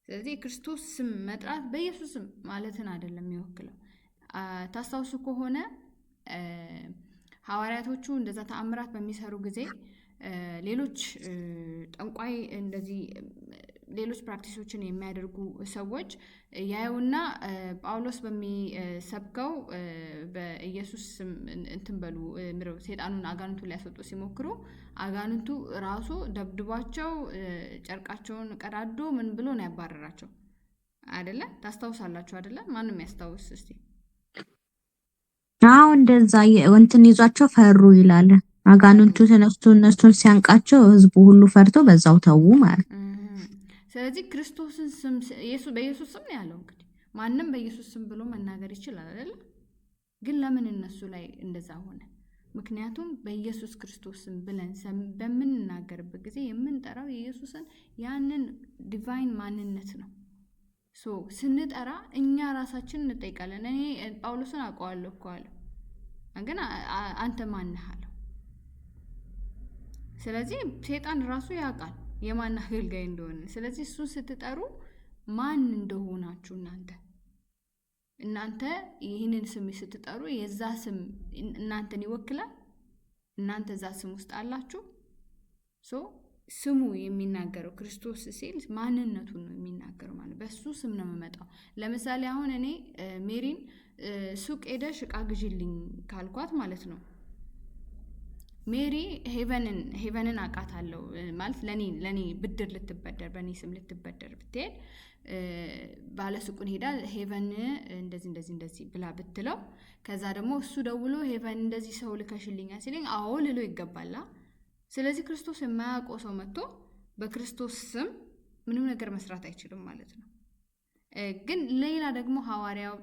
ስለዚህ የክርስቶስ ስም መጥራት በኢየሱስ ስም ማለትን አይደለም የሚወክለው። ታስታውሱ ከሆነ ሐዋርያቶቹ እንደዛ ተአምራት በሚሰሩ ጊዜ ሌሎች ጠንቋይ እንደዚህ ሌሎች ፕራክቲሶችን የሚያደርጉ ሰዎች ያዩና ጳውሎስ በሚሰብከው በኢየሱስ ስም እንትን በሉ ምረው ሰይጣኑን አጋንንቱ ሊያስወጡ ሲሞክሩ አጋንንቱ ራሱ ደብድቧቸው ጨርቃቸውን ቀዳዶ ምን ብሎ ነው ያባረራቸው አይደለ? ታስታውሳላችሁ አይደለ? ማንም ያስታውስ እስቲ። አዎ እንደዛ እንትን ይዟቸው ፈሩ ይላል። አጋንንቱ ተነስቶ እነሱን ሲያንቃቸው ህዝቡ ሁሉ ፈርቶ በዛው ተዉ ማለት። ስለዚህ ክርስቶስን ስም በኢየሱስ ስም ነው ያለው። እንግዲህ ማንም በኢየሱስ ስም ብሎ መናገር ይችላል አይደለ? ግን ለምን እነሱ ላይ እንደዛ ሆነ? ምክንያቱም በኢየሱስ ክርስቶስ ስም ብለን በምንናገርበት ጊዜ የምንጠራው የኢየሱስን ያንን ዲቫይን ማንነት ነው። ስንጠራ እኛ ራሳችን እንጠይቃለን። እኔ ጳውሎስን አውቀዋለሁ እኮ አለው፣ ግን አንተ ማን ነህ አለው። ስለዚህ ሰይጣን ራሱ ያውቃል የማን አገልጋይ እንደሆነ። ስለዚህ እሱን ስትጠሩ ማን እንደሆናችሁ እናንተ ይህንን ስም ስትጠሩ የዛ ስም እናንተን ይወክላል። እናንተ እዛ ስም ውስጥ አላችሁ። ስሙ የሚናገረው ክርስቶስ ሲል ማንነቱን ነው የሚናገረው ማለት በሱ ስም ነው የምመጣው። ለምሳሌ አሁን እኔ ሜሪን ሱቅ ሄደሽ ዕቃ ግዢልኝ ካልኳት ማለት ነው ሜሪ ሄቨንን አውቃታለሁ ማለት ለኔ ብድር ልትበደር በኔ ስም ልትበደር ብትሄድ ባለሱቁን ሄዳ ሄቨን እንደዚህ ብላ ብትለው ከዛ ደግሞ እሱ ደውሎ ሄቨን እንደዚህ ሰው ልከሽልኛ ሲለኝ አዎ ልሎ ይገባላ። ስለዚህ ክርስቶስ የማያውቀው ሰው መጥቶ በክርስቶስ ስም ምንም ነገር መስራት አይችልም ማለት ነው። ግን ሌላ ደግሞ ሐዋርያው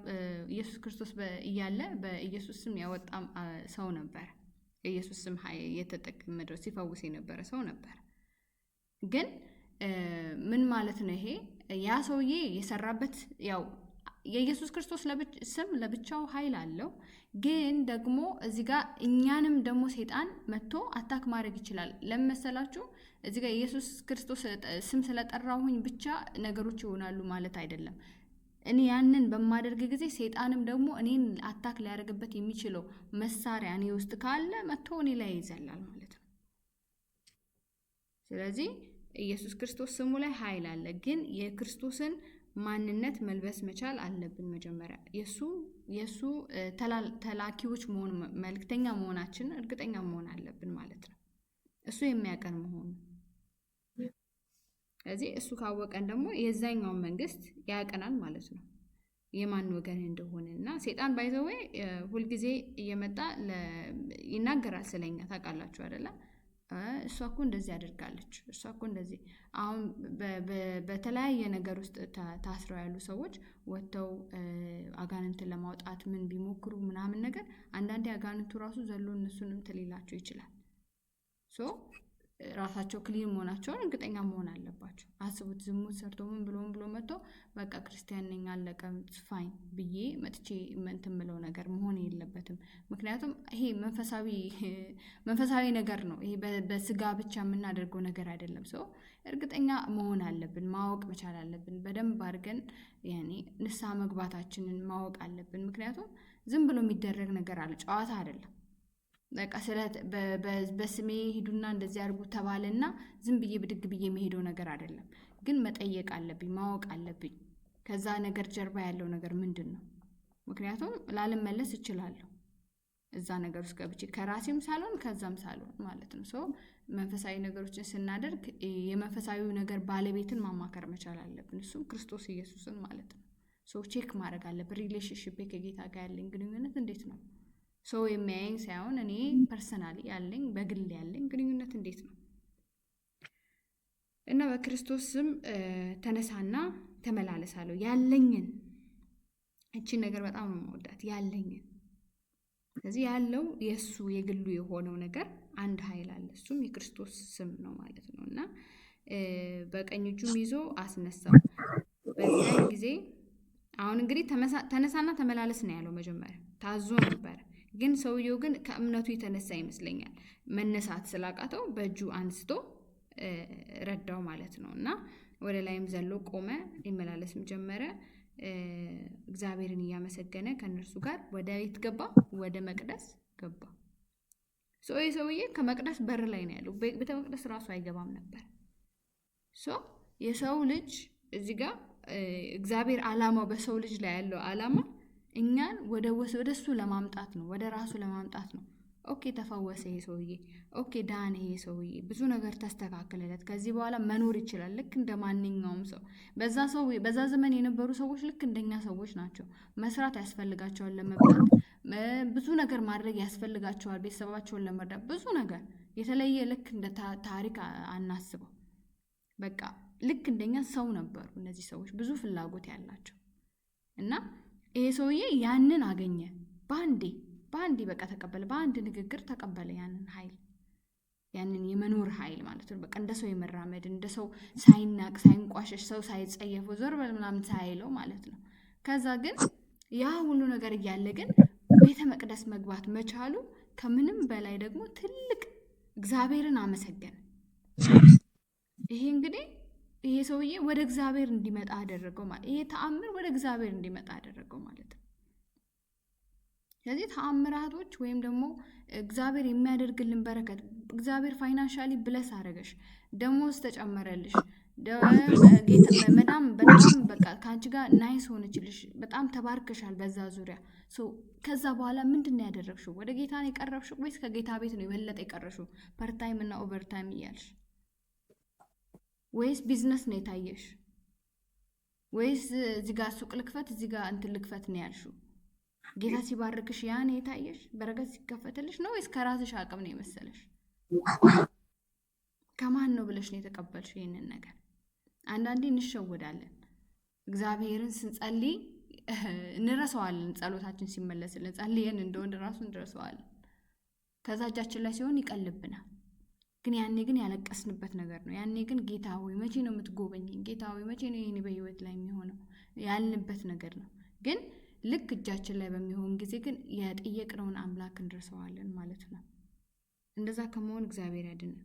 ኢየሱስ ክርስቶስ እያለ በኢየሱስ ስም ያወጣ ሰው ነበር። የኢየሱስ ስም የተጠቀመ ሲፈውስ የነበረ ሰው ነበር። ግን ምን ማለት ነው ይሄ? ያ ሰውዬ የሰራበት ያው የኢየሱስ ክርስቶስ ስም ለብቻው ኃይል አለው። ግን ደግሞ እዚህ ጋር እኛንም ደግሞ ሰይጣን መጥቶ አታክ ማድረግ ይችላል። ለምን መሰላችሁ? እዚህ ጋር ኢየሱስ ክርስቶስ ስም ስለጠራሁኝ ብቻ ነገሮች ይሆናሉ ማለት አይደለም። እኔ ያንን በማደርግ ጊዜ ሰይጣንም ደግሞ እኔን አታክ ሊያደርግበት የሚችለው መሳሪያ እኔ ውስጥ ካለ መጥቶ እኔ ላይ ይዘላል ማለት ነው። ስለዚህ ኢየሱስ ክርስቶስ ስሙ ላይ ኃይል አለ። ግን የክርስቶስን ማንነት መልበስ መቻል አለብን። መጀመሪያ የሱ ተላኪዎች መሆን መልእክተኛ መሆናችን እርግጠኛ መሆን አለብን ማለት ነው። እሱ የሚያቀን መሆኑ። ስለዚህ እሱ ካወቀን ደግሞ የዛኛውን መንግስት ያቀናል ማለት ነው፣ የማን ወገን እንደሆነ። እና ሰይጣን ባይዘዌ ሁልጊዜ እየመጣ ይናገራል ስለኛ። ታውቃላችሁ አይደለ? እሷ እኮ እንደዚህ አድርጋለች፣ እሷ እኮ እንደዚህ። አሁን በተለያየ ነገር ውስጥ ታስረው ያሉ ሰዎች ወጥተው አጋንንትን ለማውጣት ምን ቢሞክሩ ምናምን ነገር አንዳንዴ አጋንንቱ ራሱ ዘሎ እነሱንም ትሊላቸው ይችላል። ሶ ራሳቸው ክሊን መሆናቸውን እርግጠኛ መሆን አለባቸው። አስቡት፣ ዝሙት ሰርቶ ምን ብሎ መጥቶ በቃ ክርስቲያን ነኝ አለቀ ፋይን ብዬ መጥቼ እንትን የምለው ነገር መሆን የለበትም። ምክንያቱም ይሄ መንፈሳዊ ነገር ነው። ይሄ በስጋ ብቻ የምናደርገው ነገር አይደለም። ሰው እርግጠኛ መሆን አለብን፣ ማወቅ መቻል አለብን። በደንብ አድርገን ያኔ ንስሐ መግባታችንን ማወቅ አለብን። ምክንያቱም ዝም ብሎ የሚደረግ ነገር አለ፣ ጨዋታ አይደለም። በቃ በስሜ ሂዱና እንደዚህ አድርጉ ተባለና ዝም ብዬ ብድግ ብዬ የሚሄደው ነገር አይደለም። ግን መጠየቅ አለብኝ፣ ማወቅ አለብኝ ከዛ ነገር ጀርባ ያለው ነገር ምንድን ነው። ምክንያቱም ላልመለስ እችላለሁ እዛ ነገር ውስጥ ገብቼ ከራሴም ሳልሆን ከዛም ሳልሆን ማለት ነው። ሶ መንፈሳዊ ነገሮችን ስናደርግ የመንፈሳዊው ነገር ባለቤትን ማማከር መቻል አለብን። እሱም ክርስቶስ ኢየሱስን ማለት ነው። ሶ ቼክ ማድረግ አለብን። ሪሌሽንሺፕ ከጌታ ጋር ያለኝ ግንኙነት እንዴት ነው? ሰው የሚያየኝ ሳይሆን እኔ ፐርሰናሊ ያለኝ በግል ያለኝ ግንኙነት እንዴት ነው? እና በክርስቶስ ስም ተነሳና ተመላለሳለሁ። ያለኝን እቺን ነገር በጣም ነው የምወዳት፣ ያለኝን። ስለዚህ ያለው የሱ የግሉ የሆነው ነገር አንድ ኃይል አለ፣ እሱም የክርስቶስ ስም ነው ማለት ነው። እና በቀኝ እጁም ይዞ አስነሳው። በዚያ ጊዜ አሁን እንግዲህ ተነሳና ተመላለስ ነው ያለው። መጀመሪያ ታዞ ነበር፣ ግን ሰውየው ግን ከእምነቱ የተነሳ ይመስለኛል መነሳት ስላቃተው በእጁ አንስቶ ረዳው ማለት ነው። እና ወደ ላይም ዘሎ ቆመ፣ ይመላለስም ጀመረ። እግዚአብሔርን እያመሰገነ ከእነርሱ ጋር ወደ ቤት ገባ፣ ወደ መቅደስ ገባ። ሰውዬ ከመቅደስ በር ላይ ነው ያለው። ቤተ መቅደስ ራሱ አይገባም ነበር። የሰው ልጅ እዚህ ጋር እግዚአብሔር ዓላማው በሰው ልጅ ላይ ያለው ዓላማ እኛን ወደ እሱ ለማምጣት ነው፣ ወደ ራሱ ለማምጣት ነው። ኦኬ ተፈወሰ ይሄ ሰውዬ፣ ኦኬ ዳነ ይሄ ሰውዬ፣ ብዙ ነገር ተስተካከለለት፣ ከዚህ በኋላ መኖር ይችላል ልክ እንደ ማንኛውም ሰው። በዛ ዘመን የነበሩ ሰዎች ልክ እንደኛ ሰዎች ናቸው። መስራት ያስፈልጋቸዋል፣ ለመብላት ብዙ ነገር ማድረግ ያስፈልጋቸዋል፣ ቤተሰባቸውን ለመርዳት ብዙ ነገር። የተለየ ልክ እንደ ታሪክ አናስበው። በቃ ልክ እንደኛ ሰው ነበሩ እነዚህ ሰዎች፣ ብዙ ፍላጎት ያላቸው። እና ይሄ ሰውዬ ያንን አገኘ። በአንዴ በቃ ተቀበለ። በአንድ ንግግር ተቀበለ ያንን ኃይል፣ ያንን የመኖር ኃይል ማለት ነው። በቃ እንደ ሰው የመራመድ፣ እንደ ሰው ሳይናቅ ሳይንቋሸሽ፣ ሰው ሳይጸየፈው ዞር በል ምናምን ሳይለው ማለት ነው። ከዛ ግን ያ ሁሉ ነገር እያለ ግን ቤተ መቅደስ መግባት መቻሉ ከምንም በላይ ደግሞ ትልቅ እግዚአብሔርን አመሰገነ። ይሄ እንግዲህ ይሄ ሰውዬ ወደ እግዚአብሔር እንዲመጣ አደረገው ማለት፣ ይሄ ተአምር ወደ እግዚአብሔር እንዲመጣ አደረገው ማለት ነው። ስለዚህ ተአምራቶች ወይም ደግሞ እግዚአብሔር የሚያደርግልን በረከት፣ እግዚአብሔር ፋይናንሻሊ ብለስ አደረገሽ፣ ደሞዝ ተጨመረልሽ፣ በጣም በቃ ከአንቺ ጋር ናይስ ሆነችልሽ፣ በጣም ተባርከሻል በዛ ዙሪያ። ከዛ በኋላ ምንድን ነው ያደረግሽው? ወደ ጌታ ነው የቀረብሽው ወይስ ከጌታ ቤት ነው የበለጠ የቀረሽው? ፐርታይም እና ኦቨርታይም እያልሽ ወይስ ቢዝነስ ነው የታየሽ? ወይስ እዚህ ጋር ሱቅ ልክፈት እዚህ ጋር እንትን ልክፈት ነው ያልሽው? ጌታ ሲባርክሽ ያ ነው የታየሽ? በረከት ሲከፈትልሽ ነው ወይስ ከራስሽ አቅም ነው የመሰለሽ? ከማን ነው ብለሽ ነው የተቀበልሽው ይሄንን ነገር? አንዳንዴ እንሸወዳለን። እግዚአብሔርን ስንጸልይ እንረሳዋለን። ጸሎታችን ሲመለስልን ጸልየን እንደሆነ ራሱ እንረሳዋለን። ከዛ እጃችን ላይ ሲሆን ይቀልብናል። ግን ያኔ ግን ያለቀስንበት ነገር ነው። ያኔ ግን ጌታ ሆይ መቼ ነው የምትጎበኝኝ? ጌታ ሆይ መቼ ነው ይሄኔ በህይወት ላይ የሚሆነው ያልንበት ነገር ነው። ግን ልክ እጃችን ላይ በሚሆን ጊዜ ግን የጠየቅነውን አምላክ እንረሳዋለን ማለት ነው። እንደዛ ከመሆን እግዚአብሔር ያድነን።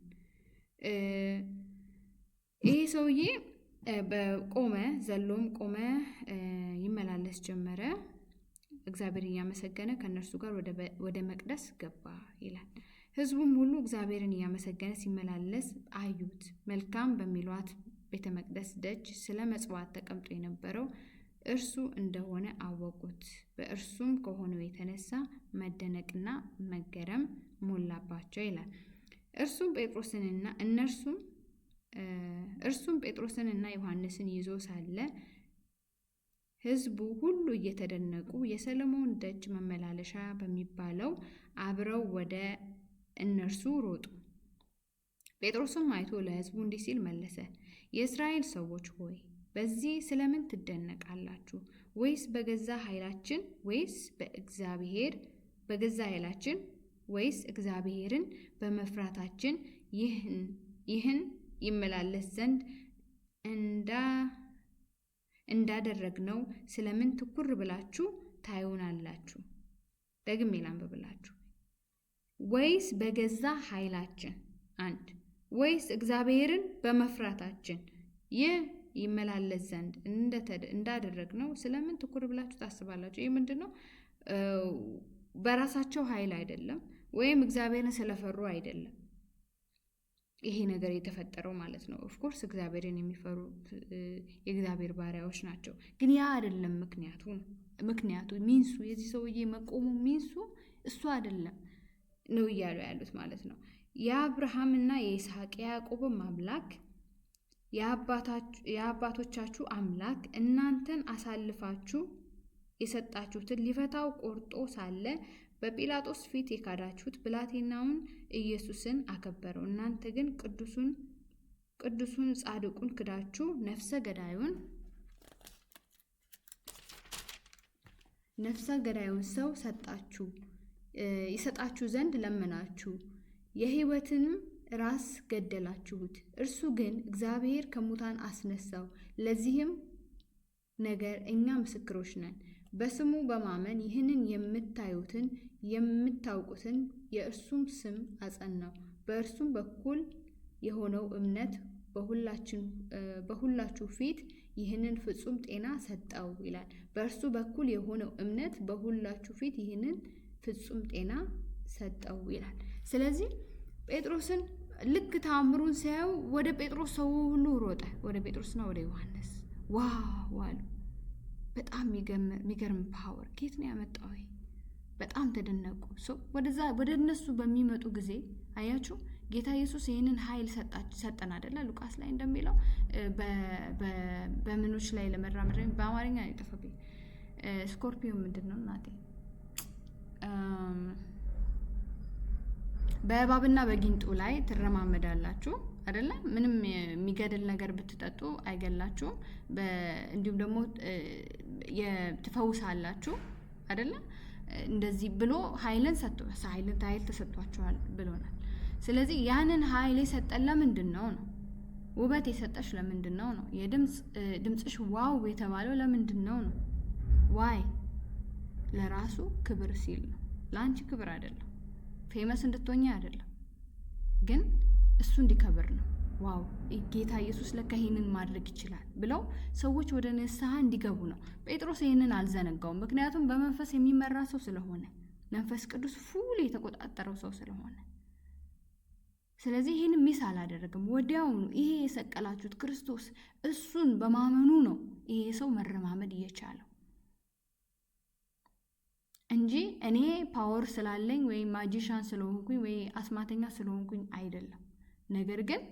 ይሄ ሰውዬ በቆመ ዘሎም ቆመ፣ ይመላለስ ጀመረ። እግዚአብሔር እያመሰገነ ከእነርሱ ጋር ወደ መቅደስ ገባ ይላል። ህዝቡም ሁሉ እግዚአብሔርን እያመሰገነ ሲመላለስ አዩት። መልካም በሚሏት ቤተ መቅደስ ደጅ ስለ መጽዋት ተቀምጦ የነበረው እርሱ እንደሆነ አወቁት። በእርሱም ከሆነው የተነሳ መደነቅና መገረም ሞላባቸው ይላል። እርሱም ጴጥሮስንና ዮሐንስን ይዞ ሳለ ህዝቡ ሁሉ እየተደነቁ የሰሎሞን ደጅ መመላለሻ በሚባለው አብረው ወደ እነርሱ ሮጡ። ጴጥሮስም አይቶ ለሕዝቡ እንዲህ ሲል መለሰ፣ የእስራኤል ሰዎች ሆይ በዚህ ስለምን ትደነቃላችሁ? ወይስ በገዛ ኃይላችን ወይስ እግዚአብሔርን በመፍራታችን ይህን ይመላለስ ዘንድ እንዳደረግነው ስለምን ትኩር ብላችሁ ታዩናላችሁ? ደግሜ ላንብብላችሁ። ወይስ በገዛ ኃይላችን ወይስ እግዚአብሔርን በመፍራታችን ይህ ይመላለስ ዘንድ እንዳደረግነው ስለምን ትኩር ብላችሁ ታስባላችሁ? ይህ ምንድን ነው? በራሳቸው ኃይል አይደለም፣ ወይም እግዚአብሔርን ስለፈሩ አይደለም ይሄ ነገር የተፈጠረው ማለት ነው። ኦፍኮርስ እግዚአብሔርን የሚፈሩ የእግዚአብሔር ባሪያዎች ናቸው። ግን ያ አይደለም ምክንያቱ ሚንሱ የዚህ ሰውዬ መቆሙ ሚንሱ እሱ አይደለም ነው እያሉ ያሉት ማለት ነው። የአብርሃምና የይስሐቅ የያዕቆብም አምላክ የአባቶቻችሁ አምላክ እናንተን አሳልፋችሁ የሰጣችሁትን ሊፈታው ቆርጦ ሳለ በጲላጦስ ፊት የካዳችሁት ብላቴናውን ኢየሱስን አከበረው። እናንተ ግን ቅዱሱን ጻድቁን ክዳችሁ ነፍሰ ገዳዩን ሰው ይሰጣችሁ ዘንድ ለመናችሁ፣ የሕይወትንም ራስ ገደላችሁት። እርሱ ግን እግዚአብሔር ከሙታን አስነሳው። ለዚህም ነገር እኛ ምስክሮች ነን። በስሙ በማመን ይህንን የምታውቁትን የእርሱም ስም አጸናው። በእርሱም በኩል የሆነው እምነት በሁላችሁ ፊት ይህንን ፍጹም ጤና ሰጠው ይላል። በእርሱ በኩል የሆነው እምነት በሁላችሁ ፊት ይህንን ፍጹም ጤና ሰጠው ይላል። ስለዚህ ጴጥሮስን ልክ ተአምሩን ሲያዩ ወደ ጴጥሮስ ሰው ሁሉ ሮጠ። ወደ ጴጥሮስና ወደ ዮሐንስ ዋው አሉ። በጣም የሚገርም ፓወር ከየት ነው ያመጣው? በጣም ተደነቁ። ወደ እነሱ በሚመጡ ጊዜ አያችሁ ጌታ ኢየሱስ ይህንን ኃይል ሰጠን አይደለ? ሉቃስ ላይ እንደሚለው በምኖች ላይ ለመራመድ በአማርኛ ነው የጠፋብኝ። ስኮርፒዮ ምንድን ነው እናቴ? በእባብና በጊንጡ ላይ ትረማመዳላችሁ አይደለ? ምንም የሚገድል ነገር ብትጠጡ አይገላችሁም። እንዲሁም ደግሞ ትፈውሳላችሁ አይደለ? እንደዚህ ብሎ ኃይል ተሰጥቷችኋል ብሎናል። ስለዚህ ያንን ኃይል የሰጠን ለምንድን ነው? ውበት የሰጠሽ ለምንድን ነው? ድምፅሽ ዋው የተባለው ለምንድን ነው? ዋይ ለራሱ ክብር ሲል ነው። ለአንቺ ክብር አይደለም፣ ፌመስ እንድትሆኚ አይደለም፣ ግን እሱ እንዲከብር ነው። ዋው ጌታ ኢየሱስ ለካ ይህንን ማድረግ ይችላል ብለው ሰዎች ወደ ንስሐ እንዲገቡ ነው። ጴጥሮስ ይህንን አልዘነጋውም። ምክንያቱም በመንፈስ የሚመራ ሰው ስለሆነ፣ መንፈስ ቅዱስ ፉል የተቆጣጠረው ሰው ስለሆነ፣ ስለዚህ ይህን ሚስ አላደረግም። ወዲያውኑ ይሄ የሰቀላችሁት ክርስቶስ እሱን በማመኑ ነው ይሄ ሰው መረማመድ እየቻለው እንጂ እኔ ፓወር ስላለኝ ወይ ማጂሻን ስለሆንኩኝ ወይ አስማተኛ ስለሆንኩኝ አይደለም። ነገር ግን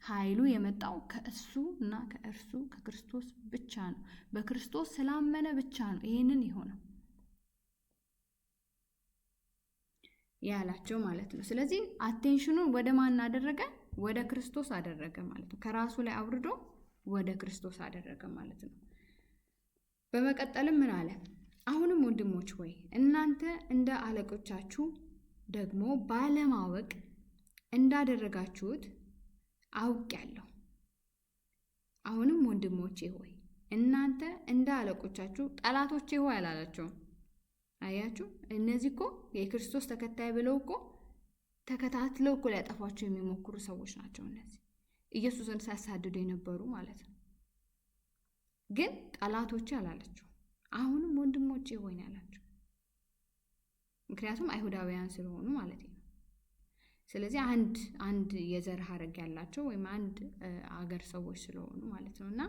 ኃይሉ የመጣው ከእሱ እና ከእርሱ ከክርስቶስ ብቻ ነው። በክርስቶስ ስላመነ ብቻ ነው ይሄንን የሆነው ያላቸው ማለት ነው። ስለዚህ አቴንሽኑን ወደ ማን አደረገ? ወደ ክርስቶስ አደረገ ማለት ነው። ከራሱ ላይ አውርዶ ወደ ክርስቶስ አደረገ ማለት ነው። በመቀጠልም ምን አለ? አሁንም ወንድሞች ሆይ እናንተ እንደ አለቆቻችሁ ደግሞ ባለማወቅ እንዳደረጋችሁት አውቄአለሁ። አሁንም ወንድሞቼ ሆይ እናንተ እንደ አለቆቻችሁ ጠላቶቼ ሆይ አላላቸውም። አያችሁ፣ እነዚህ እኮ የክርስቶስ ተከታይ ብለው እኮ ተከታትለው እኮ ሊያጠፏቸው የሚሞክሩ ሰዎች ናቸው። እነዚህ ኢየሱስን ሲያሳድዱ የነበሩ ማለት ነው። ግን ጠላቶቼ አላላቸው። አሁንም ወንድሞቼ ሆይ ያላቸው፣ ምክንያቱም አይሁዳውያን ስለሆኑ ማለት ነው። ስለዚህ አንድ የዘር ሀረግ ያላቸው ወይም አንድ አገር ሰዎች ስለሆኑ ማለት ነው። እና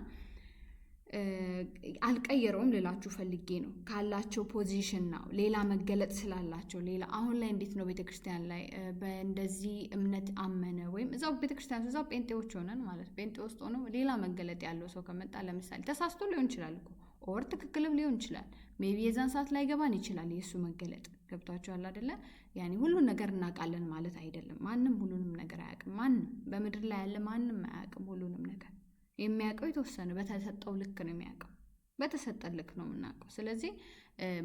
አልቀየረውም ልላችሁ ፈልጌ ነው። ካላቸው ፖዚሽን ነው ሌላ መገለጥ ስላላቸው ሌላ አሁን ላይ እንዴት ነው ቤተክርስቲያን ላይ በእንደዚህ እምነት አመነ ወይም እዛው ቤተክርስቲያን እዛው ጴንጤዎች ሆነን ማለት ጴንጤ ውስጥ ሆነው ሌላ መገለጥ ያለው ሰው ከመጣ ለምሳሌ ተሳስቶ ሊሆን ይችላል እኮ ኦር ትክክልም ሊሆን ይችላል። ሜቢ የዛን ሰዓት ላይ ገባን ይችላል የእሱ መገለጥ። ገብቷችኋል አይደለ? ያኔ ሁሉን ነገር እናውቃለን ማለት አይደለም። ማንም ሁሉንም ነገር አያውቅም። አያውቅም። ማንም በምድር ላይ ያለ ማንም አያውቅም ሁሉንም ነገር። የሚያውቀው የተወሰነ በተሰጠው ልክ ነው የሚያውቀው። በተሰጠን ልክ ነው የምናውቀው። ስለዚህ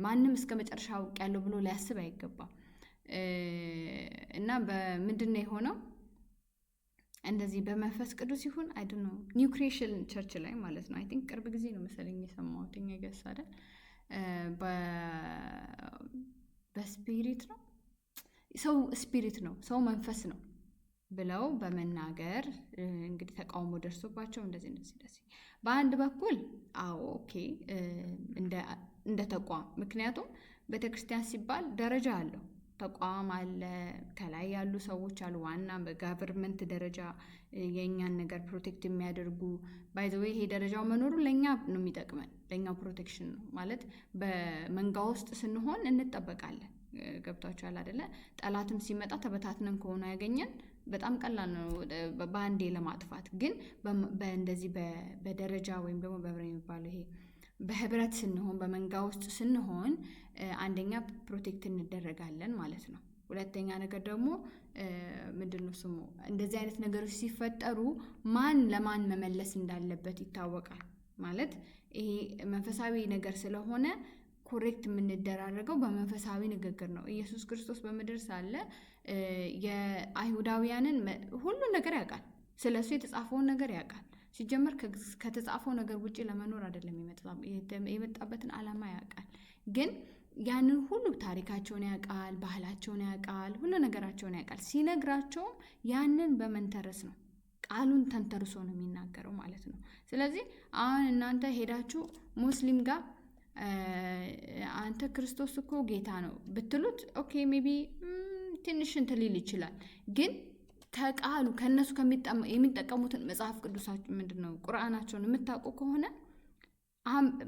ማንም እስከ መጨረሻ አውቄያለሁ ብሎ ሊያስብ አይገባም። እና በምንድን ነው የሆነው? እንደዚህ በመንፈስ ቅዱስ ይሁን አይደል ነው ኒው ክሪኤሽን ቸርች ላይ ማለት ነው። አይ ቲንክ ቅርብ ጊዜ ነው መሰለኝ የሰማሁት ገስ አይደል በስፒሪት ነው ሰው ስፒሪት ነው ሰው መንፈስ ነው ብለው በመናገር እንግዲህ ተቃውሞ ደርሶባቸው እንደዚህ በአንድ በኩል አዎ ኦኬ እንደ ተቋም ምክንያቱም ቤተክርስቲያን ሲባል ደረጃ አለው። ተቋም አለ፣ ከላይ ያሉ ሰዎች አሉ፣ ዋና በጋቨርንመንት ደረጃ የኛን ነገር ፕሮቴክት የሚያደርጉ ባይ ዘ ዌይ ይሄ ደረጃው መኖሩ ለኛ ነው የሚጠቅመን፣ ለኛው ፕሮቴክሽን ነው ማለት። በመንጋ ውስጥ ስንሆን እንጠበቃለን። ገብቷችኋል አይደለ? ጠላትም ሲመጣ ተበታትነን ከሆነ ያገኘን በጣም ቀላል ነው በአንዴ ለማጥፋት። ግን በእንደዚህ በደረጃ ወይም ደግሞ በብረ የሚባለው ይሄ በህብረት ስንሆን በመንጋ ውስጥ ስንሆን አንደኛ ፕሮቴክት እንደረጋለን ማለት ነው። ሁለተኛ ነገር ደግሞ ምንድነው ስሙ እንደዚህ አይነት ነገሮች ሲፈጠሩ ማን ለማን መመለስ እንዳለበት ይታወቃል ማለት። ይሄ መንፈሳዊ ነገር ስለሆነ ኮሬክት የምንደራረገው በመንፈሳዊ ንግግር ነው። ኢየሱስ ክርስቶስ በምድር ሳለ የአይሁዳውያንን ሁሉ ነገር ያውቃል። ስለሱ የተጻፈውን ነገር ያውቃል። ሲጀመር ከተጻፈው ነገር ውጪ ለመኖር አይደለም የመጣበትን ዓላማ ያውቃል። ግን ያንን ሁሉ ታሪካቸውን ያውቃል፣ ባህላቸውን ያውቃል፣ ሁሉ ነገራቸውን ያውቃል። ሲነግራቸውም ያንን በመንተረስ ነው፣ ቃሉን ተንተርሶ ነው የሚናገረው ማለት ነው። ስለዚህ አሁን እናንተ ሄዳችሁ ሙስሊም ጋር አንተ ክርስቶስ እኮ ጌታ ነው ብትሉት ኦኬ ሜቢ ትንሽ እንትን ሊል ይችላል። ግን ከቃሉ ከነሱ የሚጠቀሙትን መጽሐፍ ቅዱሳቸው ምንድነው ቁርአናቸውን የምታውቁ ከሆነ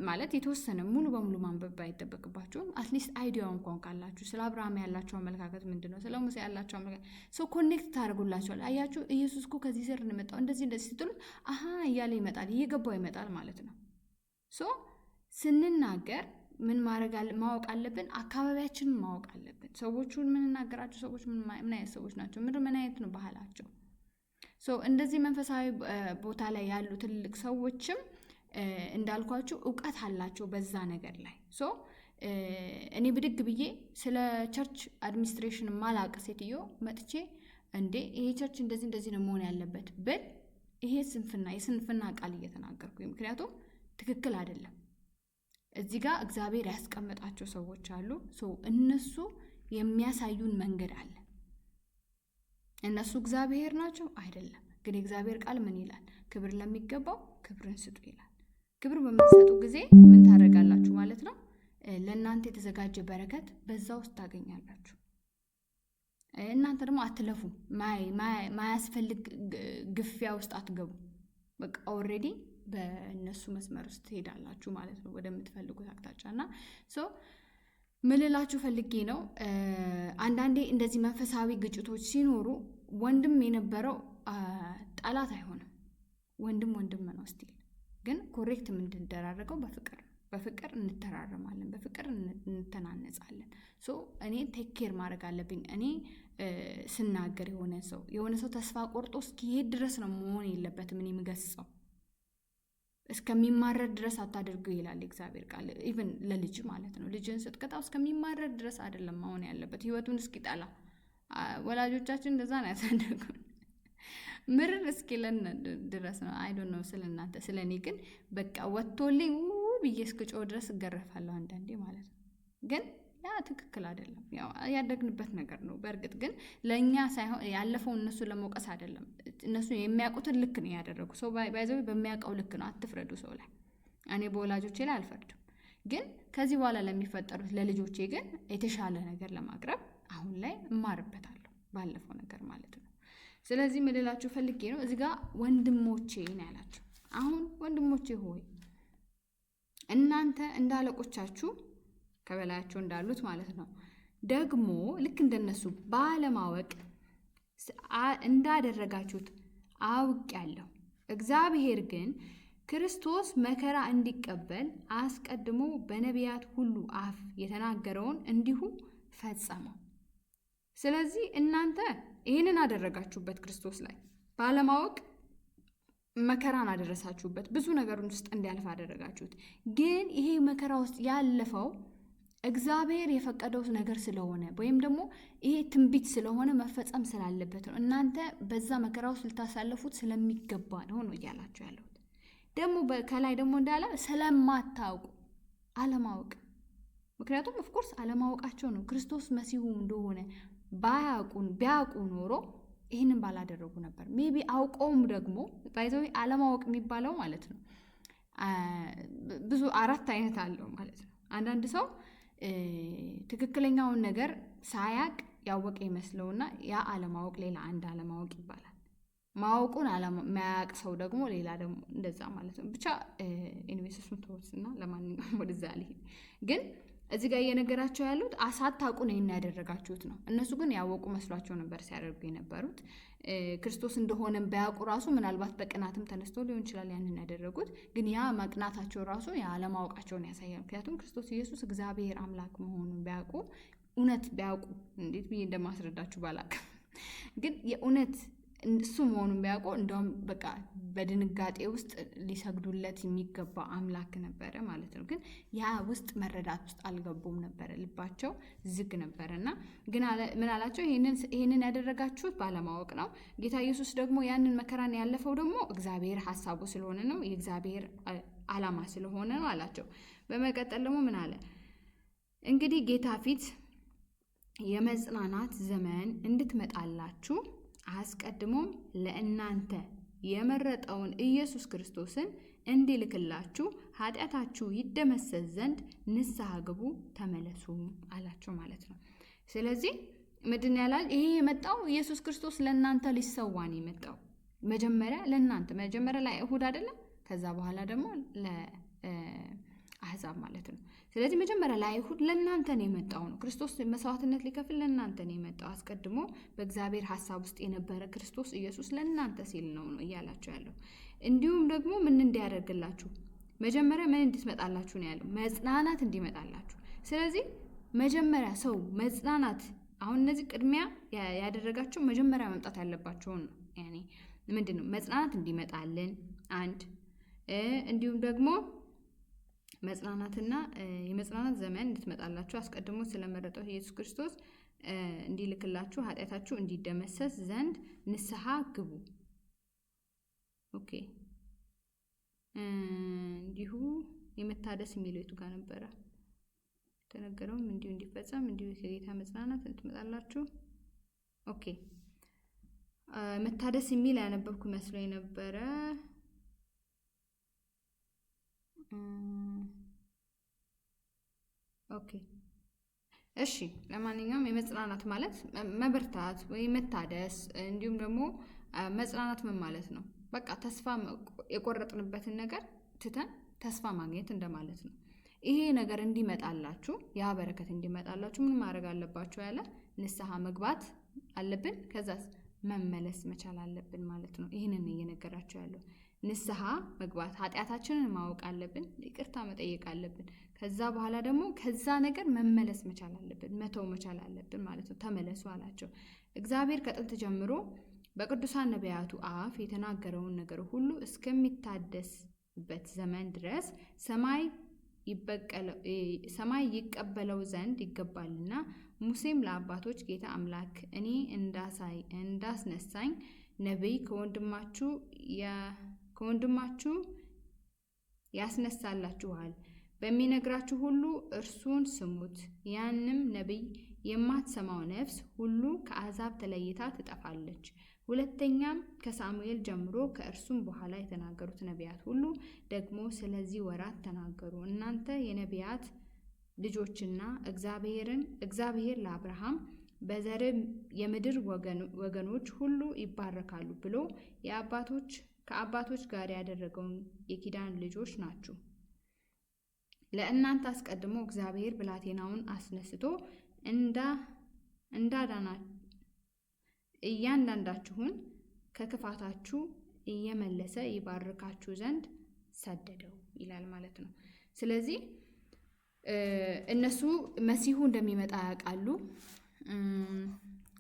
ማለት የተወሰነ ሙሉ በሙሉ ማንበብ አይጠበቅባችሁም። አትሊስት አይዲያው እንኳን ካላችሁ ስለ አብርሃም ያላቸው አመለካከት ምንድነው፣ ስለ ሙሴ ያላቸው አመለካከት ሰው ኮኔክት ታደርጉላችኋል። አያችሁ ኢየሱስ እኮ ከዚህ ስር እንመጣው እንደዚህ ስትሉት አሃ እያለ ይመጣል፣ እየገባው ይመጣል ማለት ነው። ሶ ስንናገር ምን ማወቅ አለብን? አካባቢያችንን ማወቅ አለብን። ሰዎቹን የምንናገራቸው ሰዎች ምን አይነት ሰዎች ናቸው? ምን አይነት ነው ባህላቸው? ሶ እንደዚህ መንፈሳዊ ቦታ ላይ ያሉ ትልቅ ሰዎችም እንዳልኳችሁ እውቀት አላቸው በዛ ነገር ላይ። ሶ እኔ ብድግ ብዬ ስለ ቸርች አድሚኒስትሬሽን ማላቅ ሴትዮ መጥቼ እንዴ ይሄ ቸርች እንደዚህ ነው መሆን ያለበት ብል ይሄ የስንፍና ቃል እየተናገርኩኝ፣ ምክንያቱም ትክክል አይደለም። እዚህ ጋር እግዚአብሔር ያስቀመጣቸው ሰዎች አሉ። እነሱ የሚያሳዩን መንገድ አለ። እነሱ እግዚአብሔር ናቸው አይደለም። ግን የእግዚአብሔር ቃል ምን ይላል? ክብር ለሚገባው ክብርን ስጡ ይላል። ክብር በምትሰጡ ጊዜ ምን ታደርጋላችሁ ማለት ነው? ለእናንተ የተዘጋጀ በረከት በዛ ውስጥ ታገኛላችሁ። እናንተ ደግሞ አትለፉ፣ ማያስፈልግ ግፊያ ውስጥ አትገቡ። በቃ ኦልሬዲ በእነሱ መስመር ውስጥ ትሄዳላችሁ ማለት ነው ወደምትፈልጉት አቅጣጫ። እና ምልላችሁ ፈልጌ ነው አንዳንዴ እንደዚህ መንፈሳዊ ግጭቶች ሲኖሩ ወንድም የነበረው ጠላት አይሆንም። ወንድም ነው ስቲል። ግን ኮሬክት የምንደራረገው በፍቅር እንተራረማለን፣ በፍቅር እንተናነጻለን። እኔ ቴክ ኬር ማድረግ አለብኝ። እኔ ስናገር የሆነ ሰው ተስፋ ቆርጦ እስኪሄድ ድረስ ነው መሆን የለበትም እኔ የምገስጸው። እስከሚማረር ድረስ አታድርጉ ይላል እግዚአብሔር ቃል። ኢቭን ለልጅ ማለት ነው። ልጅን ስትቀጣው እስከሚማረር ድረስ አይደለም መሆን ያለበት፣ ህይወቱን እስኪጠላ። ወላጆቻችን እንደዛ ነው ያሳደጉን፣ ምርር እስኪለን ድረስ ነው። አይ ዶንት ኖ ስለእናንተ፣ ስለኔ ግን በቃ ወጥቶልኝ ብዬ እስክጮህ ድረስ እገረፋለሁ አንዳንዴ ማለት ነው። ግን ያ ትክክል አይደለም። ያው ያደግንበት ነገር ነው። በእርግጥ ግን ለኛ ሳይሆን ያለፈው እነሱ ለመውቀስ አይደለም። እነሱ የሚያውቁትን ልክ ነው ያደረጉ። ሰው ባይዘው በሚያውቀው ልክ ነው። አትፍረዱ ሰው ላይ። እኔ በወላጆቼ ላይ አልፈርድም። ግን ከዚህ በኋላ ለሚፈጠሩት ለልጆቼ ግን የተሻለ ነገር ለማቅረብ አሁን ላይ እማርበታለሁ፣ ባለፈው ነገር ማለት ነው። ስለዚህ ምልላችሁ ፈልጌ ነው እዚህ ጋር ወንድሞቼ ነው ያላችሁ። አሁን ወንድሞቼ ሆይ እናንተ እንዳለቆቻችሁ ከበላያቸው እንዳሉት ማለት ነው ደግሞ ልክ እንደነሱ ባለማወቅ እንዳደረጋችሁት አውቄአለሁ። እግዚአብሔር ግን ክርስቶስ መከራ እንዲቀበል አስቀድሞ በነቢያት ሁሉ አፍ የተናገረውን እንዲሁ ፈጸመው። ስለዚህ እናንተ ይህንን አደረጋችሁበት ክርስቶስ ላይ ባለማወቅ መከራን አደረሳችሁበት። ብዙ ነገሩን ውስጥ እንዲያልፍ አደረጋችሁት። ግን ይሄ መከራ ውስጥ ያለፈው እግዚአብሔር የፈቀደው ነገር ስለሆነ ወይም ደግሞ ይሄ ትንቢት ስለሆነ መፈጸም ስላለበት ነው። እናንተ በዛ መከራ ውስጥ ልታሳልፉት ስለሚገባ ነው እያላችሁ ያለሁት። ደግሞ ከላይ ደግሞ እንዳለ ስለማታውቁ አለማወቅ። ምክንያቱም ኦፍኮርስ አለማወቃቸው ነው። ክርስቶስ መሲሁ እንደሆነ ቢያውቁ ኖሮ ይህንን ባላደረጉ ነበር። ሜቢ አውቀውም ደግሞ ባይዘው አለማወቅ የሚባለው ማለት ነው ብዙ 4 አይነት አለው ማለት ነው። አንዳንድ ሰው ትክክለኛውን ነገር ሳያቅ ያወቀ ይመስለውና ያ አለማወቅ ሌላ አንድ አለማወቅ ይባላል። ማወቁን ማያቅ ሰው ደግሞ ሌላ ደግሞ እንደዛ ማለት ነው። ብቻ ኢንቨስተርሱን ተወስና ለማንኛውም ወደዛ ልሂድ። ግን እዚህ ጋር እየነገራቸው ያሉት ሳታውቁ ነው ያደረጋችሁት ነው። እነሱ ግን ያወቁ መስሏቸው ነበር ሲያደርጉ የነበሩት። ክርስቶስ እንደሆነ ቢያውቁ ራሱ ምናልባት በቅናትም ተነስቶ ሊሆን ይችላል ያንን ያደረጉት። ግን ያ መቅናታቸው ራሱ ያለማወቃቸውን ያሳያል። ምክንያቱም ክርስቶስ ኢየሱስ እግዚአብሔር አምላክ መሆኑን ቢያውቁ እውነት ቢያውቁ እንዴት ብዬ እንደማስረዳችሁ ባላውቅም ግን የእውነት እሱ መሆኑን ቢያውቁ እንደውም በቃ በድንጋጤ ውስጥ ሊሰግዱለት የሚገባ አምላክ ነበረ ማለት ነው። ግን ያ ውስጥ መረዳት ውስጥ አልገቡም ነበረ፣ ልባቸው ዝግ ነበረ። እና ግን ምን አላቸው? ይህንን ያደረጋችሁት ባለማወቅ ነው። ጌታ ኢየሱስ ደግሞ ያንን መከራን ያለፈው ደግሞ እግዚአብሔር ሀሳቡ ስለሆነ ነው፣ የእግዚአብሔር ዓላማ ስለሆነ ነው አላቸው። በመቀጠል ደግሞ ምን አለ? እንግዲህ ጌታ ፊት የመጽናናት ዘመን እንድትመጣላችሁ አስቀድሞም ለእናንተ የመረጠውን ኢየሱስ ክርስቶስን እንዲልክላችሁ ኃጢአታችሁ ይደመሰስ ዘንድ ንስሐ ግቡ፣ ተመለሱ አላቸው ማለት ነው። ስለዚህ ምንድን ያላል? ይሄ የመጣው ኢየሱስ ክርስቶስ ለእናንተ ሊሰዋን የመጣው መጀመሪያ ለእናንተ መጀመሪያ ለአይሁድ አይደለም፣ ከዛ በኋላ ደግሞ ለአሕዛብ ማለት ነው። ስለዚህ መጀመሪያ ለአይሁድ ለእናንተ ነው የመጣው ነው። ክርስቶስ መስዋዕትነት ሊከፍል ለእናንተ ነው የመጣው። አስቀድሞ በእግዚአብሔር ሀሳብ ውስጥ የነበረ ክርስቶስ ኢየሱስ ለእናንተ ሲል ነው እያላቸው ያለው። እንዲሁም ደግሞ ምን እንዲያደርግላችሁ መጀመሪያ ምን እንድትመጣላችሁ ነው ያለው? መጽናናት እንዲመጣላችሁ። ስለዚህ መጀመሪያ ሰው መጽናናት፣ አሁን እነዚህ ቅድሚያ ያደረጋቸው መጀመሪያ መምጣት ያለባቸውን ነው። ያኔ ምንድን ነው? መጽናናት እንዲመጣልን አንድ፣ እንዲሁም ደግሞ መጽናናትና የመጽናናት ዘመን እንድትመጣላችሁ አስቀድሞ ስለመረጠው ኢየሱስ ክርስቶስ እንዲልክላችሁ ኃጢአታችሁ እንዲደመሰስ ዘንድ ንስሐ ግቡ። ኦኬ። እንዲሁ የመታደስ የሚለው የቱ ጋር ነበረ? ተነገረውም እንዲሁ እንዲፈጸም እንዲሁ የጌታ መጽናናት እንድትመጣላችሁ። ኦኬ። መታደስ የሚል ያነበብኩ መስሎ የነበረ ኦኬ እሺ። ለማንኛውም የመጽናናት ማለት መበርታት ወይ መታደስ፣ እንዲሁም ደግሞ መጽናናት ምን ማለት ነው? በቃ ተስፋ የቆረጥንበትን ነገር ትተን ተስፋ ማግኘት እንደማለት ነው። ይሄ ነገር እንዲመጣላችሁ፣ ያ በረከት እንዲመጣላችሁ ምን ማድረግ አለባችሁ? ያለ ንስሐ መግባት አለብን። ከዛስ መመለስ መቻል አለብን ማለት ነው። ይህንን እየነገራችሁ ያለው ንስሐ መግባት፣ ኃጢአታችንን ማወቅ አለብን፣ ይቅርታ መጠየቅ አለብን። ከዛ በኋላ ደግሞ ከዛ ነገር መመለስ መቻል አለብን፣ መተው መቻል አለብን ማለት ነው። ተመለሱ አላቸው። እግዚአብሔር ከጥንት ጀምሮ በቅዱሳን ነቢያቱ አፍ የተናገረውን ነገር ሁሉ እስከሚታደስበት ዘመን ድረስ ሰማይ ይቀበለው ዘንድ ይገባልና ሙሴም ለአባቶች ጌታ አምላክ እኔ እንዳስነሳኝ ነቢይ ከወንድማችሁ ያስነሳላችኋል፣ በሚነግራችሁ ሁሉ እርሱን ስሙት። ያንም ነቢይ የማትሰማው ነፍስ ሁሉ ከአሕዛብ ተለይታ ትጠፋለች። ሁለተኛም ከሳሙኤል ጀምሮ ከእርሱም በኋላ የተናገሩት ነቢያት ሁሉ ደግሞ ስለዚህ ወራት ተናገሩ። እናንተ የነቢያት ልጆችና እግዚአብሔር ለአብርሃም በዘር የምድር ወገኖች ሁሉ ይባረካሉ ብሎ ከአባቶች ጋር ያደረገውን የኪዳን ልጆች ናችሁ። ለእናንተ አስቀድሞ እግዚአብሔር ብላቴናውን አስነስቶ እንዳዳና እያንዳንዳችሁን ከክፋታችሁ እየመለሰ ይባርካችሁ ዘንድ ሰደደው ይላል ማለት ነው። ስለዚህ እነሱ መሲሁ እንደሚመጣ ያውቃሉ።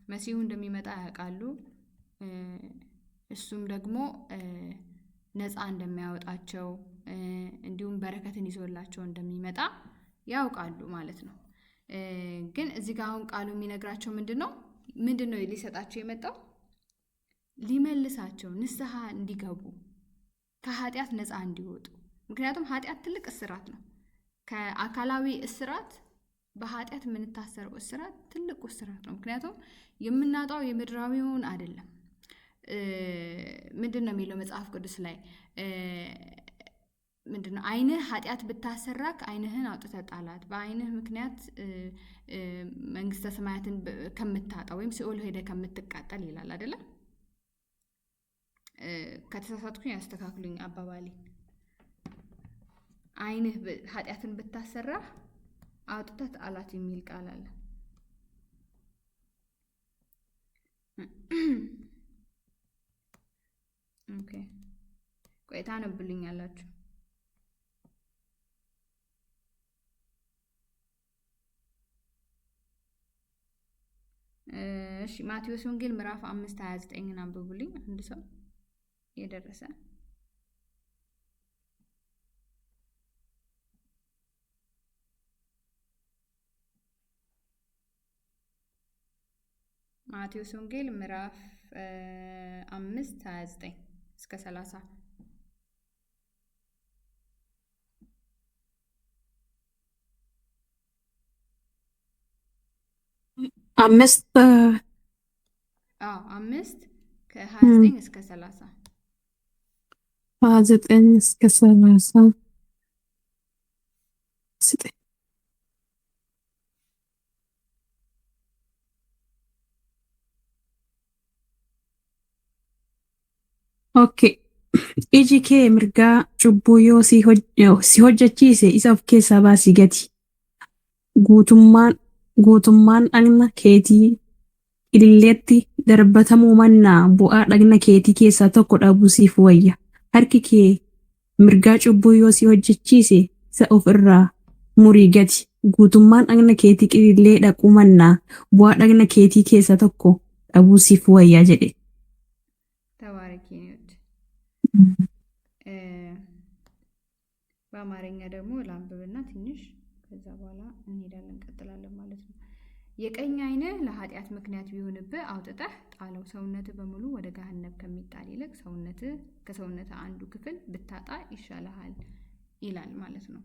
መሲሁ እንደሚመጣ ያውቃሉ። እሱም ደግሞ ነፃ እንደሚያወጣቸው እንዲሁም በረከትን ይዞላቸው እንደሚመጣ ያውቃሉ ማለት ነው። ግን እዚህ ጋር አሁን ቃሉ የሚነግራቸው ምንድነው ሊሰጣቸው የመጣው? ሊመልሳቸው፣ ንስሐ እንዲገቡ፣ ከኃጢአት ነፃ እንዲወጡ። ምክንያቱም ኃጢአት ትልቅ እስራት ነው። ከአካላዊ እስራት በኃጢአት የምንታሰረው እስራት ትልቁ እስራት ነው። ምክንያቱም የምናጣው የምድራዊውን አይደለም። ምንድነው የሚለው መጽሐፍ ቅዱስ ላይ? ምንድነው? ዓይንህ ኃጢአት ብታሰራክ ዓይንህን አውጥተህ ጣላት፣ በዓይንህ ምክንያት መንግስተ ሰማያትን ከምታጣ ወይም ሲኦል ሄደህ ከምትቃጠል ይላል አይደለ? ከተሳሳትኩኝ ያስተካክሉኝ አባባሌ። ዓይንህ ኃጢአትን ብታሰራህ አውጥተህ ጣላት የሚል ቃል አለ። ኦኬ፣ ቆይታ ነብልኛላችሁ። እሺ፣ ማቴዎስ ወንጌል ምዕራፍ 5:29 አንብቡልኝ አንድ ሰው የደረሰ። ማቴዎስ ወንጌል ምዕራፍ 5:29 እስከ 30። አምስት 5:29 እስከ 30 29 እስከ 30 ኦኬ iji kee mirgaa cubbuu yoo si hojjechiise isa of keessaa baasii gati. Guutummaan dhagna keetii ililleetti darbatamuu mannaa bu'aa dhagna keetii keessaa tokko dhabuu siif wayya. Harki kee mirgaa cubbuu yoo si hojjechiise isa of irraa murii gati. Guutummaan dhagna keetii ilillee dhaquu mannaa bu'aa dhagna keetii keessaa tokko dhabuu siif wayya jedhe. በአማርኛ ደግሞ ላንብብና ትንሽ ከዛ በኋላ እንሄዳለን እንቀጥላለን ማለት ነው። የቀኝ ዓይንህ ለኃጢአት ምክንያት ቢሆንብህ አውጥተህ ጣለው። ሰውነትህ በሙሉ ወደ ገሃነም ከሚጣል ይልቅ ከሰውነትህ አንዱ ክፍል ብታጣ ይሻልሃል ይላል ማለት ነው።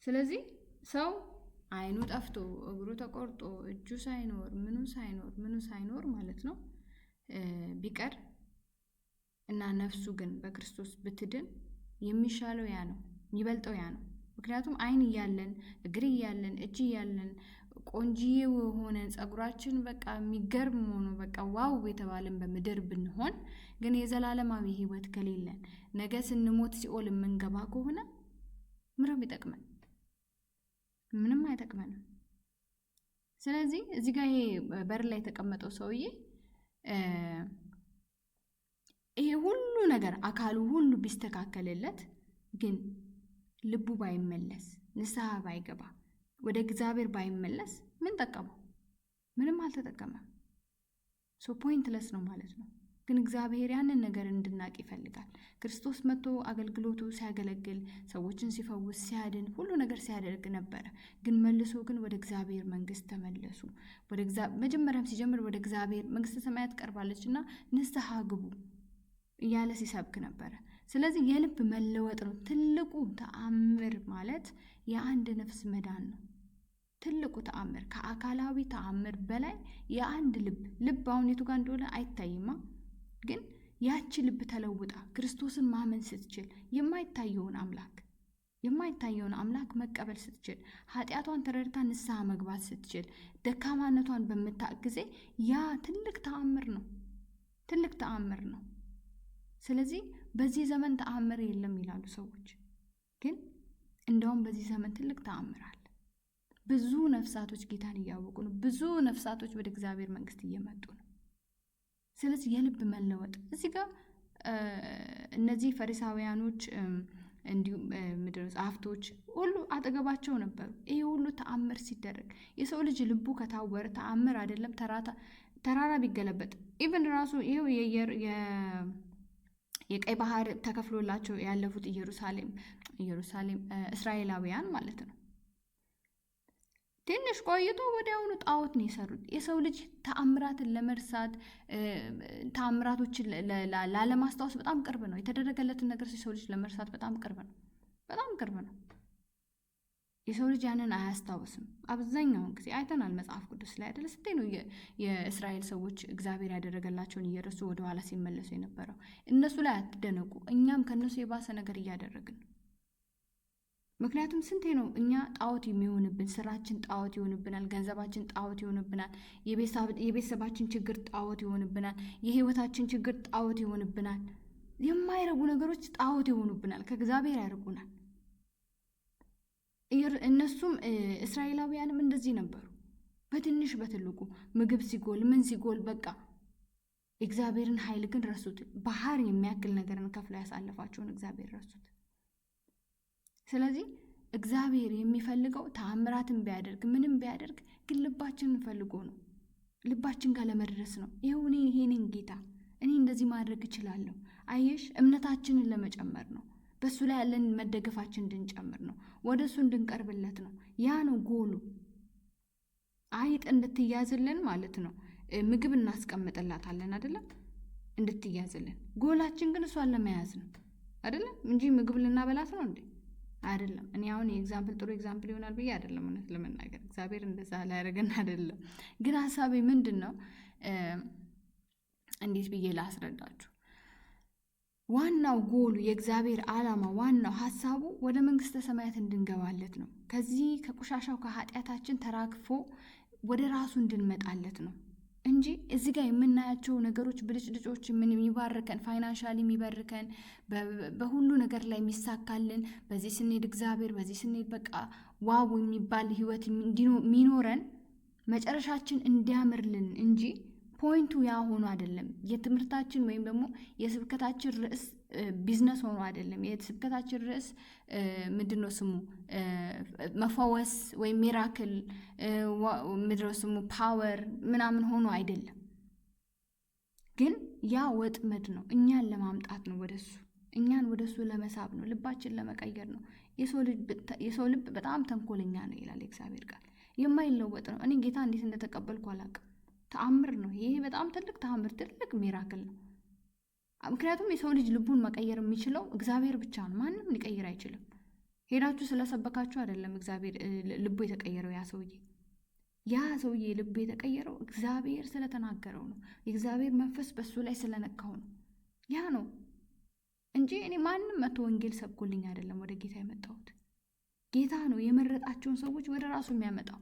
ስለዚህ ሰው ዓይኑ ጠፍቶ እግሩ ተቆርጦ እጁ ሳይኖር ምኑ ሳይኖር ማለት ነው ቢቀር እና ነፍሱ ግን በክርስቶስ ብትድን የሚሻለው ያ ነው፣ የሚበልጠው ያ ነው። ምክንያቱም ዓይን እያለን እግር እያለን እጅ እያለን ቆንጂዬ ሆነን ጸጉራችን በቃ የሚገርም ሆኖ በቃ ዋው የተባለን በምድር ብንሆን ግን የዘላለማዊ ሕይወት ከሌለን ነገ ስንሞት ሲኦል የምንገባ ከሆነ ምንም ይጠቅመን? ምንም አይጠቅመንም። ስለዚህ እዚህ ጋር ይሄ በር ላይ የተቀመጠው ሰውዬ ይሄ ሁሉ ነገር አካሉ ሁሉ ቢስተካከልለት ግን ልቡ ባይመለስ ንስሐ ባይገባ ወደ እግዚአብሔር ባይመለስ ምን ጠቀመው? ምንም አልተጠቀመም። ፖይንትለስ ነው ማለት ነው። ግን እግዚአብሔር ያንን ነገር እንድናቅ ይፈልጋል። ክርስቶስ መጥቶ አገልግሎቱ ሲያገለግል ሰዎችን ሲፈውስ ሲያድን ሁሉ ነገር ሲያደርግ ነበረ። ግን መልሶ ግን ወደ እግዚአብሔር መንግስት ተመለሱ። መጀመሪያም ሲጀምር ወደ እግዚአብሔር መንግስተ ሰማያት ቀርባለችና ንስሐ ግቡ እያለ ሲሰብክ ነበረ። ስለዚህ የልብ መለወጥ ነው ትልቁ ተአምር ማለት የአንድ ነፍስ መዳን ነው። ትልቁ ተአምር ከአካላዊ ተአምር በላይ የአንድ ልብ አሁን የቱ ጋር እንደሆነ አይታይማ። ግን ያቺ ልብ ተለውጣ ክርስቶስን ማመን ስትችል የማይታየውን አምላክ መቀበል ስትችል ኃጢአቷን ተረድታ ንስሐ መግባት ስትችል ደካማነቷን በምታውቅ ጊዜ ያ ትልቅ ተአምር ነው። ስለዚህ በዚህ ዘመን ተአምር የለም ይላሉ ሰዎች። ግን እንደውም በዚህ ዘመን ትልቅ ተአምር አለ። ብዙ ነፍሳቶች ጌታን እያወቁ ነው። ብዙ ነፍሳቶች ወደ እግዚአብሔር መንግስት እየመጡ ነው። ስለዚህ የልብ መለወጥ እዚህ ጋር እነዚህ ፈሪሳውያኖች እንዲሁም ምድር ጸሐፍቶች ሁሉ አጠገባቸው ነበሩ። ይሄ ሁሉ ተአምር ሲደረግ የሰው ልጅ ልቡ ከታወረ ተአምር አይደለም ተራራ ቢገለበጥ ኢቭን ራሱ ይሄው የቀይ ባህር ተከፍሎላቸው ያለፉት ኢየሩሳሌም እስራኤላውያን ማለት ነው። ትንሽ ቆይቶ ወዲያውኑ ጣዖት ነው የሰሩት። የሰው ልጅ ተአምራትን ለመርሳት ተአምራቶችን ላለማስታወስ በጣም ቅርብ ነው። የተደረገለትን ነገር የሰው ልጅ ለመርሳት በጣም ቅርብ ነው። የሰው ልጅ ያንን አያስታውስም። አብዛኛውን ጊዜ አይተናል መጽሐፍ ቅዱስ ላይ አይደል? ስንቴ ነው የእስራኤል ሰዎች እግዚአብሔር ያደረገላቸውን እየረሱ ወደኋላ ሲመለሱ የነበረው? እነሱ ላይ አትደነቁ። እኛም ከእነሱ የባሰ ነገር እያደረግን ነው። ምክንያቱም ስንቴ ነው እኛ ጣዖት የሚሆንብን፣ ስራችን ጣዖት ይሆንብናል፣ ገንዘባችን ጣዖት ይሆንብናል፣ የቤተሰባችን ችግር ጣዖት ይሆንብናል፣ የህይወታችን ችግር ጣዖት ይሆንብናል። የማይረቡ ነገሮች ጣዖት ይሆኑብናል፣ ከእግዚአብሔር ያርቁናል። እነሱም እስራኤላውያንም እንደዚህ ነበሩ። በትንሽ በትልቁ ምግብ ሲጎል ምን ሲጎል በቃ እግዚአብሔርን ኃይል ግን ረሱት። ባህር የሚያክል ነገርን ከፍለው ያሳለፋቸውን እግዚአብሔር ረሱት። ስለዚህ እግዚአብሔር የሚፈልገው ተአምራትን ቢያደርግ ምንም ቢያደርግ ግን ልባችንን ፈልጎ ነው። ልባችን ጋር ለመድረስ ነው። ይሄው ይሄንን ጌታ እኔ እንደዚህ ማድረግ እችላለሁ። አየሽ፣ እምነታችንን ለመጨመር ነው። በሱ ላይ ያለን መደገፋችን እንድንጨምር ነው። ወደ እሱ እንድንቀርብለት ነው። ያ ነው ጎሉ። አይጥ እንድትያዝልን ማለት ነው። ምግብ እናስቀምጥላታለን አይደለም? እንድትያዝልን። ጎላችን ግን እሷን ለመያዝ ነው አይደለም? እንጂ ምግብ ልናበላት ነው እንዴ? አይደለም። እኔ አሁን ጥሩ ኤግዛምፕል ይሆናል ብዬ አይደለም፣ እውነት ለመናገር እግዚአብሔር እንደዛ ላያደርገን አይደለም። ግን ሀሳቤ ምንድን ነው? እንዴት ብዬ ላስረዳችሁ? ዋናው ጎሉ የእግዚአብሔር ዓላማ ዋናው ሀሳቡ ወደ መንግስተ ሰማያት እንድንገባለት ነው። ከዚህ ከቆሻሻው ከኃጢአታችን ተራግፎ ወደ ራሱ እንድንመጣለት ነው እንጂ እዚህ ጋር የምናያቸው ነገሮች ብልጭልጮች የሚባርከን ፋይናንሻሊ የሚባርከን በሁሉ ነገር ላይ የሚሳካልን በዚህ ስንሄድ እግዚአብሔር በዚህ ስንሄድ በቃ ዋው የሚባል ህይወት የሚኖረን መጨረሻችን እንዲያምርልን እንጂ ፖይንቱ ያ ሆኖ አይደለም። የትምህርታችን ወይም ደግሞ የስብከታችን ርዕስ ቢዝነስ ሆኖ አይደለም። የስብከታችን ርዕስ ምንድነው ስሙ? መፈወስ ወይም ሚራክል ምንድነው ስሙ? ፓወር ምናምን ሆኖ አይደለም። ግን ያ ወጥመድ ነው። እኛን ለማምጣት ነው ወደሱ፣ እኛን ወደሱ ለመሳብ ነው፣ ልባችን ለመቀየር ነው። የሰው ልብ በጣም ተንኮለኛ ነው ይላል የእግዚአብሔር ቃል። የማይለወጥ ነው። እኔ ጌታ እንዴት እንደተቀበልኩ አላውቅም። ተአምር ነው ይሄ። በጣም ትልቅ ተአምር፣ ትልቅ ሚራክል ነው። ምክንያቱም የሰው ልጅ ልቡን መቀየር የሚችለው እግዚአብሔር ብቻ ነው። ማንም ሊቀይር አይችልም። ሄዳችሁ ስለሰበካችሁ አይደለም እግዚአብሔር ልቡ የተቀየረው። ያ ሰውዬ ልቡ የተቀየረው እግዚአብሔር ስለተናገረው ነው። የእግዚአብሔር መንፈስ በሱ ላይ ስለነካው ነው። ያ ነው እንጂ እኔ ማንም መቶ ወንጌል ሰብኮልኝ አይደለም ወደ ጌታ የመጣሁት። ጌታ ነው የመረጣቸውን ሰዎች ወደ ራሱ የሚያመጣው።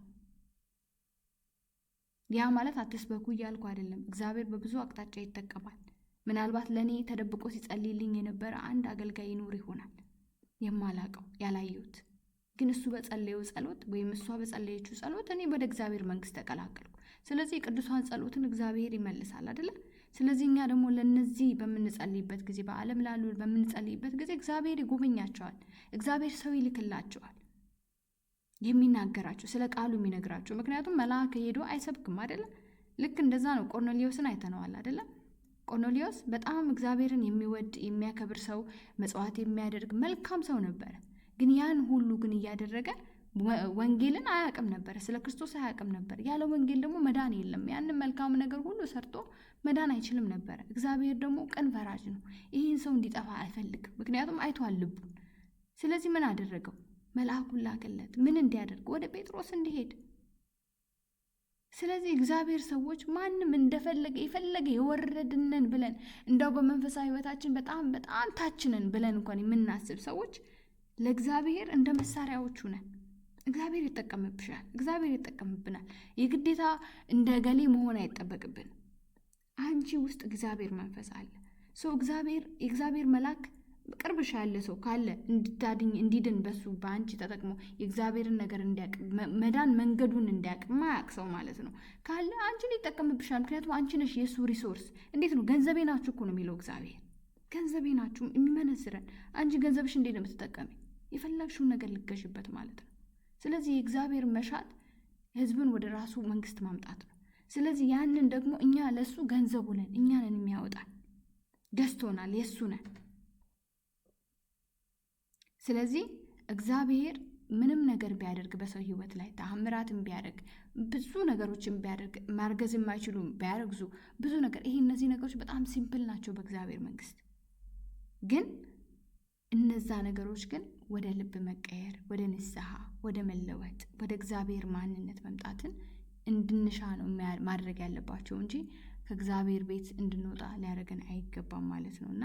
ያ ማለት አትስበኩ እያልኩ አይደለም። እግዚአብሔር በብዙ አቅጣጫ ይጠቀማል። ምናልባት ለእኔ ተደብቆ ሲጸልይልኝ የነበረ አንድ አገልጋይ ይኖር ይሆናል የማላቀው ያላየሁት። ግን እሱ በጸለየው ጸሎት ወይም እሷ በጸለየችው ጸሎት እኔ ወደ እግዚአብሔር መንግስት ተቀላቀልኩ። ስለዚህ ቅዱሳን ጸሎትን እግዚአብሔር ይመልሳል አይደለም? ስለዚህ እኛ ደግሞ ለነዚህ በምንጸልይበት ጊዜ፣ በዓለም ላሉ በምንጸልይበት ጊዜ እግዚአብሔር ይጎበኛቸዋል። እግዚአብሔር ሰው ይልክላቸዋል የሚናገራቸው፣ ስለ ቃሉ የሚነግራቸው። ምክንያቱም መልአክ ሄዶ አይሰብክም አይደለም? ልክ እንደዛ ነው። ቆርኔሌዎስን አይተነዋል አይደለም? ቆርኔሌዎስ በጣም እግዚአብሔርን የሚወድ የሚያከብር ሰው፣ መጽዋዕት የሚያደርግ መልካም ሰው ነበረ። ግን ያን ሁሉ ግን እያደረገ ወንጌልን አያውቅም ነበረ፣ ስለ ክርስቶስ አያውቅም ነበር። ያለ ወንጌል ደግሞ መዳን የለም። ያንን መልካም ነገር ሁሉ ሰርቶ መዳን አይችልም ነበረ። እግዚአብሔር ደግሞ ቀን ፈራጅ ነው። ይህን ሰው እንዲጠፋ አይፈልግም፣ ምክንያቱም አይቷል ልቡን። ስለዚህ ምን አደረገው? መልአኩን ላከለት። ምን እንዲያደርግ? ወደ ጴጥሮስ እንዲሄድ። ስለዚህ እግዚአብሔር ሰዎች ማንም እንደፈለገ የፈለገ የወረድነን ብለን እንዳው በመንፈሳዊ ህይወታችን በጣም በጣም ታችነን ብለን እንኳን የምናስብ ሰዎች ለእግዚአብሔር እንደ መሳሪያዎቹ ነን። እግዚአብሔር ይጠቀምብሻል፣ እግዚአብሔር ይጠቀምብናል። የግዴታ እንደ ገሌ መሆን አይጠበቅብን። አንቺ ውስጥ እግዚአብሔር መንፈስ አለ። የእግዚአብሔር መልአክ ቅርብሽ ያለ ሰው ካለ እንዲድን በሱ በአንቺ ተጠቅሞ የእግዚአብሔርን ነገር እንዲያውቅ መዳን መንገዱን እንዲያውቅ ማያውቅ ሰው ማለት ነው ካለ አንቺን ይጠቀምብሻል። ምክንያቱም አንቺ ነሽ የእሱ ሪሶርስ። እንዴት ነው? ገንዘቤ ናችሁ እኮ ነው የሚለው እግዚአብሔር። ገንዘቤ ናችሁ የሚመነዝረን። አንቺ ገንዘብሽ እንዴት ነው የምትጠቀሚ? የፈለግሽውን ነገር ልገዥበት ማለት ነው። ስለዚህ የእግዚአብሔር መሻት ህዝብን ወደ ራሱ መንግስት ማምጣት ነው። ስለዚህ ያንን ደግሞ እኛ ለሱ ገንዘቡ ነን፣ እኛንን የሚያወጣን ገዝቶናል፣ የሱ ነን። ስለዚህ እግዚአብሔር ምንም ነገር ቢያደርግ በሰው ህይወት ላይ ተአምራትን ቢያደርግ ብዙ ነገሮችን ቢያደርግ ማርገዝ የማይችሉ ቢያረግዙ ብዙ ነገር እነዚህ ነገሮች በጣም ሲምፕል ናቸው በእግዚአብሔር መንግስት። ግን እነዛ ነገሮች ግን ወደ ልብ መቀየር፣ ወደ ንስሐ፣ ወደ መለወጥ፣ ወደ እግዚአብሔር ማንነት መምጣትን እንድንሻ ነው ማድረግ ያለባቸው እንጂ ከእግዚአብሔር ቤት እንድንወጣ ሊያደርገን አይገባም ማለት ነው። እና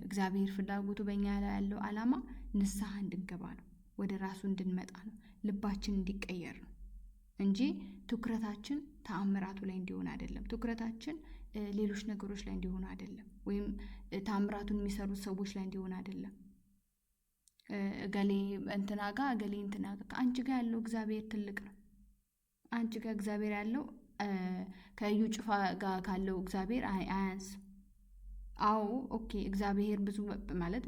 እግዚአብሔር ፍላጎቱ በእኛ ላይ ያለው ዓላማ ንስሐ እንድንገባ ነው፣ ወደ ራሱ እንድንመጣ ነው፣ ልባችን እንዲቀየር ነው እንጂ ትኩረታችን ተአምራቱ ላይ እንዲሆን አይደለም። ትኩረታችን ሌሎች ነገሮች ላይ እንዲሆን አይደለም፣ ወይም ተአምራቱን የሚሰሩት ሰዎች ላይ እንዲሆን አይደለም። እገሌ እንትና ጋር እገሌ እንትና ጋር፣ አንቺ ጋር ያለው እግዚአብሔር ትልቅ ነው። አንቺ ጋር እግዚአብሔር ያለው ከእዩ ጭፋ ጋር ካለው እግዚአብሔር አያንስም። አዎ ኦኬ፣ እግዚአብሔር ብዙ ማለት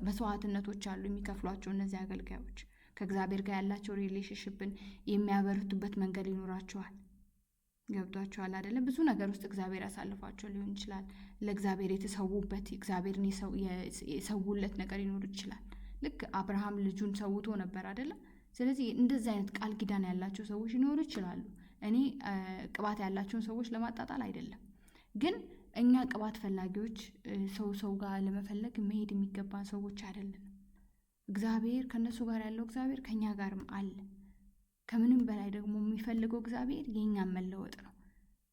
መስዋዕትነቶች አሉ የሚከፍሏቸው እነዚህ አገልጋዮች ከእግዚአብሔር ጋር ያላቸው ሪሌሽንሽፕን የሚያበረቱበት መንገድ ይኖራቸዋል። ገብቷቸዋል አይደለም? ብዙ ነገር ውስጥ እግዚአብሔር ያሳልፏቸው ሊሆን ይችላል። ለእግዚአብሔር የተሰዉበት እግዚአብሔርን የሰውለት ነገር ሊኖር ይችላል። ልክ አብርሃም ልጁን ሰውቶ ነበር አይደለም? ስለዚህ እንደዚህ አይነት ቃል ኪዳን ያላቸው ሰዎች ሊኖሩ ይችላሉ። እኔ ቅባት ያላቸውን ሰዎች ለማጣጣል አይደለም፣ ግን እኛ ቅባት ፈላጊዎች ሰው ጋር ለመፈለግ መሄድ የሚገባን ሰዎች አይደለም። እግዚአብሔር ከነሱ ጋር ያለው እግዚአብሔር ከኛ ጋርም አለ። ከምንም በላይ ደግሞ የሚፈልገው እግዚአብሔር የኛን መለወጥ ነው።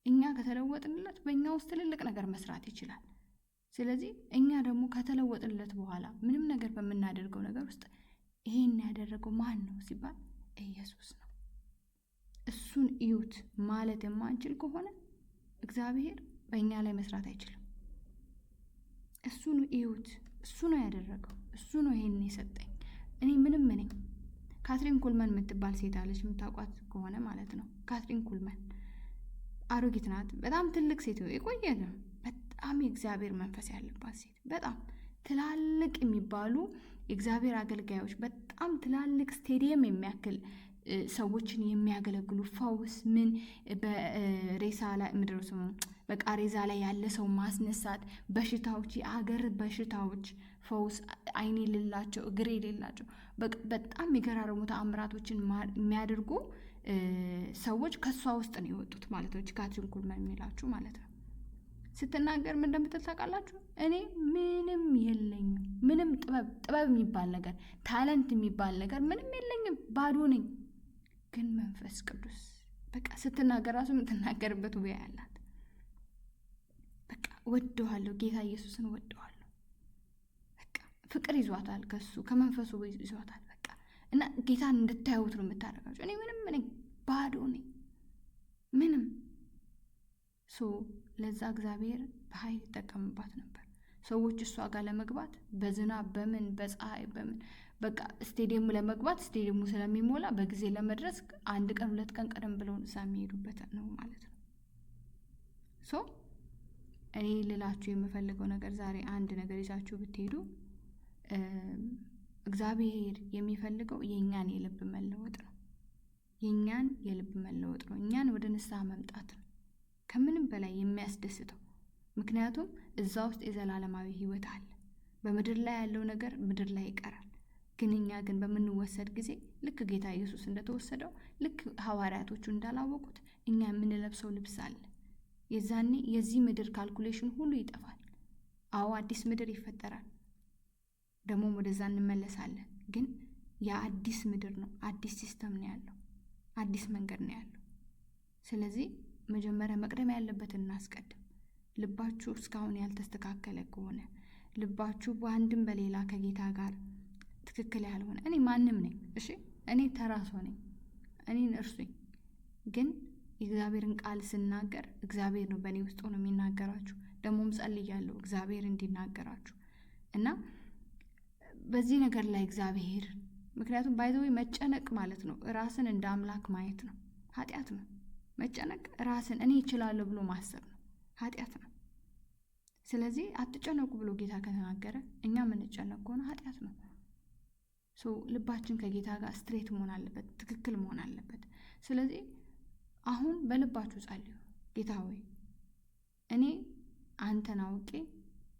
እኛ ከተለወጥንለት በእኛ ውስጥ ትልልቅ ነገር መስራት ይችላል። ስለዚህ እኛ ደግሞ ከተለወጥንለት በኋላ ምንም ነገር በምናደርገው ነገር ውስጥ ይሄን ያደረገው ማን ነው ሲባል ኢየሱስ ነው። እሱን እዩት ማለት የማንችል ከሆነ እግዚአብሔር በእኛ ላይ መስራት አይችልም። እሱን እዩት፣ እሱ ነው ያደረገው፣ እሱ ነው ይሄን የሰጠኝ። እኔ ምንም ነኝ። ካትሪን ኩልመን የምትባል ሴት አለች፣ የምታውቋት ከሆነ ማለት ነው። ካትሪን ኩልመን አሮጊት ናት። በጣም ትልቅ ሴት፣ የቆየ ነው። በጣም የእግዚአብሔር መንፈስ ያለባት ሴት፣ በጣም ትላልቅ የሚባሉ የእግዚአብሔር አገልጋዮች፣ በጣም ትላልቅ ስቴዲየም የሚያክል ሰዎችን የሚያገለግሉ ፈውስ ምን በሬሳ ላይ ምድረው ስሙ በቃሬዛ ላይ ያለ ሰው ማስነሳት፣ በሽታዎች፣ የአገር በሽታዎች ፈውስ፣ አይን የሌላቸው እግር የሌላቸው በጣም የሚገራርሙ ተአምራቶችን የሚያደርጉ ሰዎች ከሷ ውስጥ ነው የወጡት ማለት ነው። ካትሪን ኩልመን የሚላችሁ ማለት ነው። ስትናገር ምን እንደምትል ታውቃላችሁ? እኔ ምንም የለኝም፣ ምንም ጥበብ የሚባል ነገር ታለንት የሚባል ነገር ምንም የለኝም፣ ባዶ ነኝ። ግን መንፈስ ቅዱስ በቃ ስትናገር ራሱ የምትናገርበት ውያ ያላት በቃ ወደዋለሁ፣ ጌታ ኢየሱስን ወደዋለሁ። በቃ ፍቅር ይዟታል፣ ከሱ ከመንፈሱ ይዟታል። በቃ እና ጌታን እንድታዩት ነው የምታደርጋቸው። እኔ ምንም ነኝ፣ ባዶ ነኝ፣ ምንም ለዛ እግዚአብሔር በኃይል ይጠቀምባት ነበር። ሰዎች እሷ ጋር ለመግባት በዝናብ በምን በፀሐይ በምን በቃ ስቴዲየሙ ለመግባት ስቴዲየሙ ስለሚሞላ በጊዜ ለመድረስ 1 ቀን 2 ቀን ቀደም ብለው እዛ የሚሄዱበት ነው ማለት ነው። እኔ ልላችሁ የምፈልገው ነገር ዛሬ አንድ ነገር ይዛችሁ ብትሄዱ፣ እግዚአብሔር የሚፈልገው የእኛን የልብ መለወጥ ነው። የእኛን የልብ መለወጥ ነው። እኛን ወደ ንስሐ መምጣት ነው ከምንም በላይ የሚያስደስተው። ምክንያቱም እዛ ውስጥ የዘላለማዊ ሕይወት አለ። በምድር ላይ ያለው ነገር ምድር ላይ ይቀራል። ግን እኛ ግን በምንወሰድ ጊዜ ልክ ጌታ ኢየሱስ እንደተወሰደው፣ ልክ ሐዋርያቶቹ እንዳላወቁት እኛ የምንለብሰው ልብስ አለ። የዛኔ የዚህ ምድር ካልኩሌሽን ሁሉ ይጠፋል። አዎ አዲስ ምድር ይፈጠራል፣ ደግሞ ወደዛ እንመለሳለን። ግን የአዲስ ምድር ነው፣ አዲስ ሲስተም ነው ያለው፣ አዲስ መንገድ ነው ያለው። ስለዚህ መጀመሪያ መቅደም ያለበትን እናስቀድም። ልባችሁ እስካሁን ያልተስተካከለ ከሆነ፣ ልባችሁ በአንድም በሌላ ከጌታ ጋር ትክክል ያልሆነ፣ እኔ ማንም ነኝ፣ እሺ እኔ ተራ ሰው ነኝ፣ እኔን እርሱኝ። ግን የእግዚአብሔርን ቃል ስናገር እግዚአብሔር ነው በእኔ ውስጥ ሆኖ የሚናገራችሁ። ደግሞም ጸልያለሁ እግዚአብሔር እንዲናገራችሁ እና በዚህ ነገር ላይ እግዚአብሔር ምክንያቱም ባይዘው መጨነቅ ማለት ነው ራስን እንደ አምላክ ማየት ነው፣ ኃጢአት ነው። መጨነቅ ራስን እኔ እችላለሁ ብሎ ማሰብ ነው፣ ኃጢአት ነው። ስለዚህ አትጨነቁ ብሎ ጌታ ከተናገረ እኛ የምንጨነቅ ከሆነ ኃጢአት ነው። ልባችን ከጌታ ጋር ስትሬት መሆን አለበት፣ ትክክል መሆን አለበት። ስለዚህ አሁን በልባችሁ ጸልዩ። ጌታ ሆይ እኔ አንተን አውቄ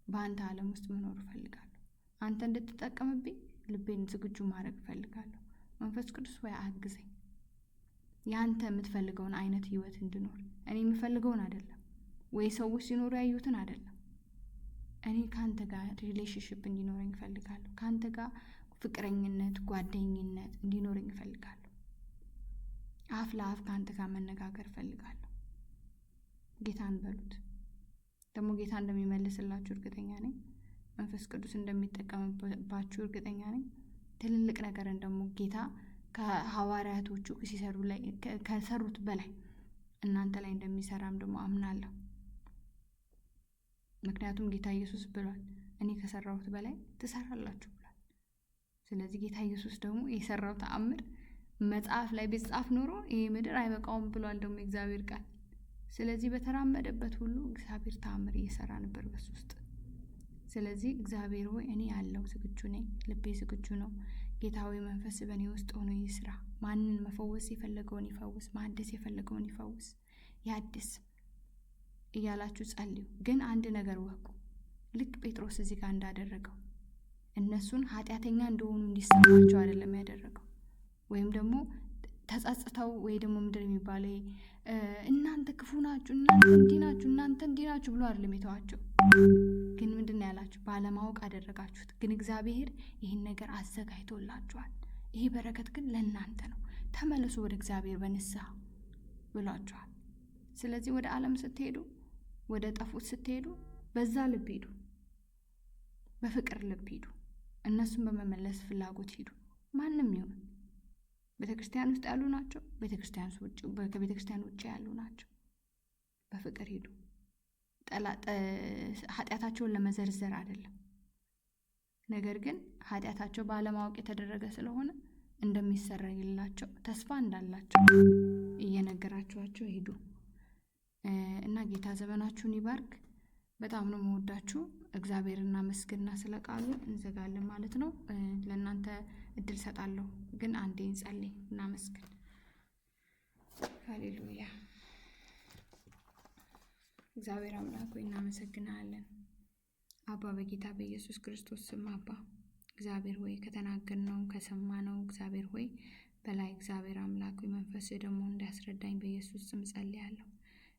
በአንተ ዓለም ውስጥ መኖር እፈልጋለሁ። አንተ እንድትጠቀምብኝ ልቤን ዝግጁ ማድረግ እፈልጋለሁ። መንፈስ ቅዱስ ሆይ አግዘኝ። ያንተ የምትፈልገውን አይነት ህይወት እንድኖር እኔ የምፈልገውን አይደለም፣ ወይ ሰዎች ሲኖሩ ያዩትን አይደለም። እኔ ካንተ ጋር ሪሌሽንሺፕ እንዲኖረኝ እፈልጋለሁ። ካንተ ጋር ፍቅረኝነት፣ ጓደኝነት እንዲኖረኝ እፈልጋለሁ። አፍ ለአፍ ካንተ ጋር መነጋገር እፈልጋለሁ። ጌታን በሉት። ደግሞ ጌታ እንደሚመልስላችሁ እርግጠኛ ነኝ። መንፈስ ቅዱስ እንደሚጠቀምባችሁ እርግጠኛ ነኝ። ትልልቅ ነገርን ደግሞ ጌታ ከሐዋርያቶቹ ከሰሩት በላይ እናንተ ላይ እንደሚሰራም ደግሞ አምናለሁ። ምክንያቱም ጌታ ኢየሱስ ብሏል፣ እኔ ከሰራሁት በላይ ትሰራላችሁ ብሏል። ስለዚህ ጌታ ኢየሱስ ደግሞ የሰራው ተአምር መጽሐፍ ላይ ቢጻፍ ኖሮ ይሄ ምድር አይበቃውም ብሏል ደግሞ እግዚአብሔር ቃል። ስለዚህ በተራመደበት ሁሉ እግዚአብሔር ተአምር እየሰራ ነበር በሱ ውስጥ። ስለዚህ እግዚአብሔር ሆይ እኔ ያለው ዝግጁ ነኝ፣ ልቤ ዝግጁ ነው። ጌታ ሆይ መንፈስ በእኔ ውስጥ ሆኖ ይስራ። ማንን መፈወስ የፈለገውን ይፈውስ፣ ማደስ የፈለገውን ይፈውስ፣ ያድስ እያላችሁ ጸልዩ። ግን አንድ ነገር ወቁ፣ ልክ ጴጥሮስ እዚህ ጋር እንዳደረገው እነሱን ኃጢአተኛ እንደሆኑ እንዲሰማቸው አይደለም ያደረገው። ወይም ደግሞ ተጸጽተው ወይ ደግሞ ምንድን የሚባለው እናንተ ክፉ ናችሁ፣ እናንተ እንዲህ ናችሁ ብሎ አይደለም የተዋቸው። ግን ምንድን ነው ያላችሁ? ባለማወቅ አደረጋችሁት፣ ግን እግዚአብሔር ይህን ነገር አዘጋጅቶላችኋል። ይሄ በረከት ግን ለእናንተ ነው፣ ተመለሱ ወደ እግዚአብሔር በንስሐ ብሏችኋል። ስለዚህ ወደ ዓለም ስትሄዱ፣ ወደ ጠፉት ስትሄዱ በዛ ልብ ሂዱ፣ በፍቅር ልብ ሂዱ። እነሱን በመመለስ ፍላጎት ሂዱ። ማንም ይሁን ቤተክርስቲያን ውስጥ ያሉ ናቸው፣ ከቤተክርስቲያን ውጭ ያሉ ናቸው። በፍቅር ሂዱ። ኃጢአታቸውን ለመዘርዘር አይደለም፣ ነገር ግን ኃጢአታቸው ባለማወቅ የተደረገ ስለሆነ እንደሚሰረይላቸው ተስፋ እንዳላቸው እየነገራችኋቸው ሂዱ እና ጌታ ዘመናችሁን ይባርክ። በጣም ነው መወዳችሁ። እግዚአብሔርና መስገንና ስለ ቃሉ እንዘጋለን ማለት ነው። ለእናንተ እድል ሰጣለሁ፣ ግን አንዴ እንጸልይ እና መስገን። ሃሌሉያ። እግዚአብሔር አምላክ ሆይ እናመሰግናለን። አባ በጌታ በኢየሱስ ክርስቶስ ስም አባ እግዚአብሔር ሆይ ከተናገርነው ከሰማነው እግዚአብሔር ሆይ በላይ እግዚአብሔር አምላክ ሆይ መንፈስ ደግሞ እንዲያስረዳኝ በኢየሱስ ስም ጸልያለሁ።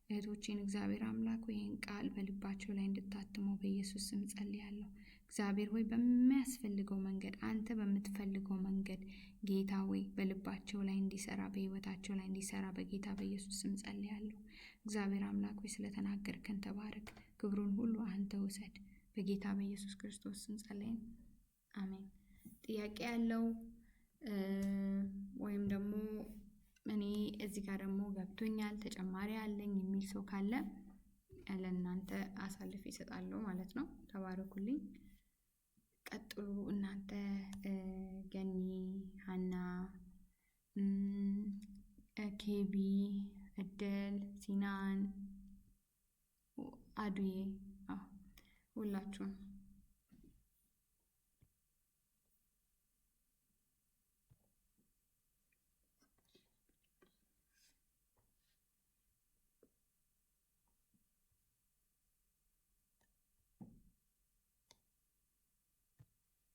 እህቶቼን እግዚአብሔር አምላክ ሆይ ይህን ቃል በልባቸው ላይ እንድታትመው በኢየሱስ ስም ጸልያለሁ። እግዚአብሔር ሆይ በሚያስፈልገው መንገድ አንተ በምትፈልገው መንገድ ጌታ ሆይ በልባቸው ላይ እንዲሰራ በህይወታቸው ላይ እንዲሰራ በጌታ በኢየሱስ ስም ጸልያለሁ። እግዚአብሔር አምላክ ሆይ ስለተናገርከን ተባረክ። ክብሩን ሁሉ አንተ ውሰድ። በጌታ በኢየሱስ ክርስቶስ ስም ጸልየን አሜን። ጥያቄ ያለው ወይም ደግሞ እኔ እዚህ ጋር ደግሞ ገብቶኛል ተጨማሪ አለኝ የሚል ሰው ካለ ለእናንተ አሳልፍ ይሰጣለሁ ማለት ነው። ተባረኩልኝ። ቀጥሉ እናንተ ገኒ፣ ሀና፣ ኬቢ፣ እድል፣ ሲናን፣ አዱዬ ሁላችሁም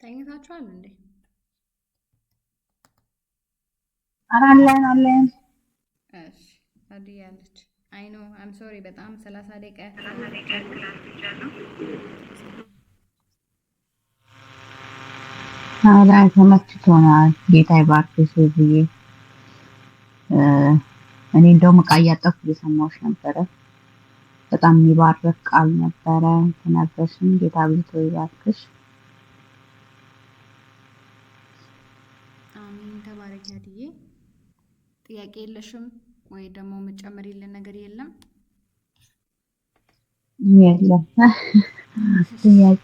ተኝታችኋል እንዴ? አለን። እሺ አዱዬ አለች። አይ ኖ አም ሶሪ በጣም 30 ደቂቃ አላ ተመችቶናል። ጌታ ይባርክሽ ብዬ እኔ እንደውም ዕቃ እያጠብኩ እየሰማሁሽ ነበረ። በጣም የሚባርክ ቃል ነበረ ተናገርሽም። ጌታ ብዝቶ ይባርክሽ። አሜን። ተባረክ አዱዬ። ጥያቄ የለሽም ወይ ደግሞ የምትጨምሪልን ነገር የለም? የለም ጥያቄ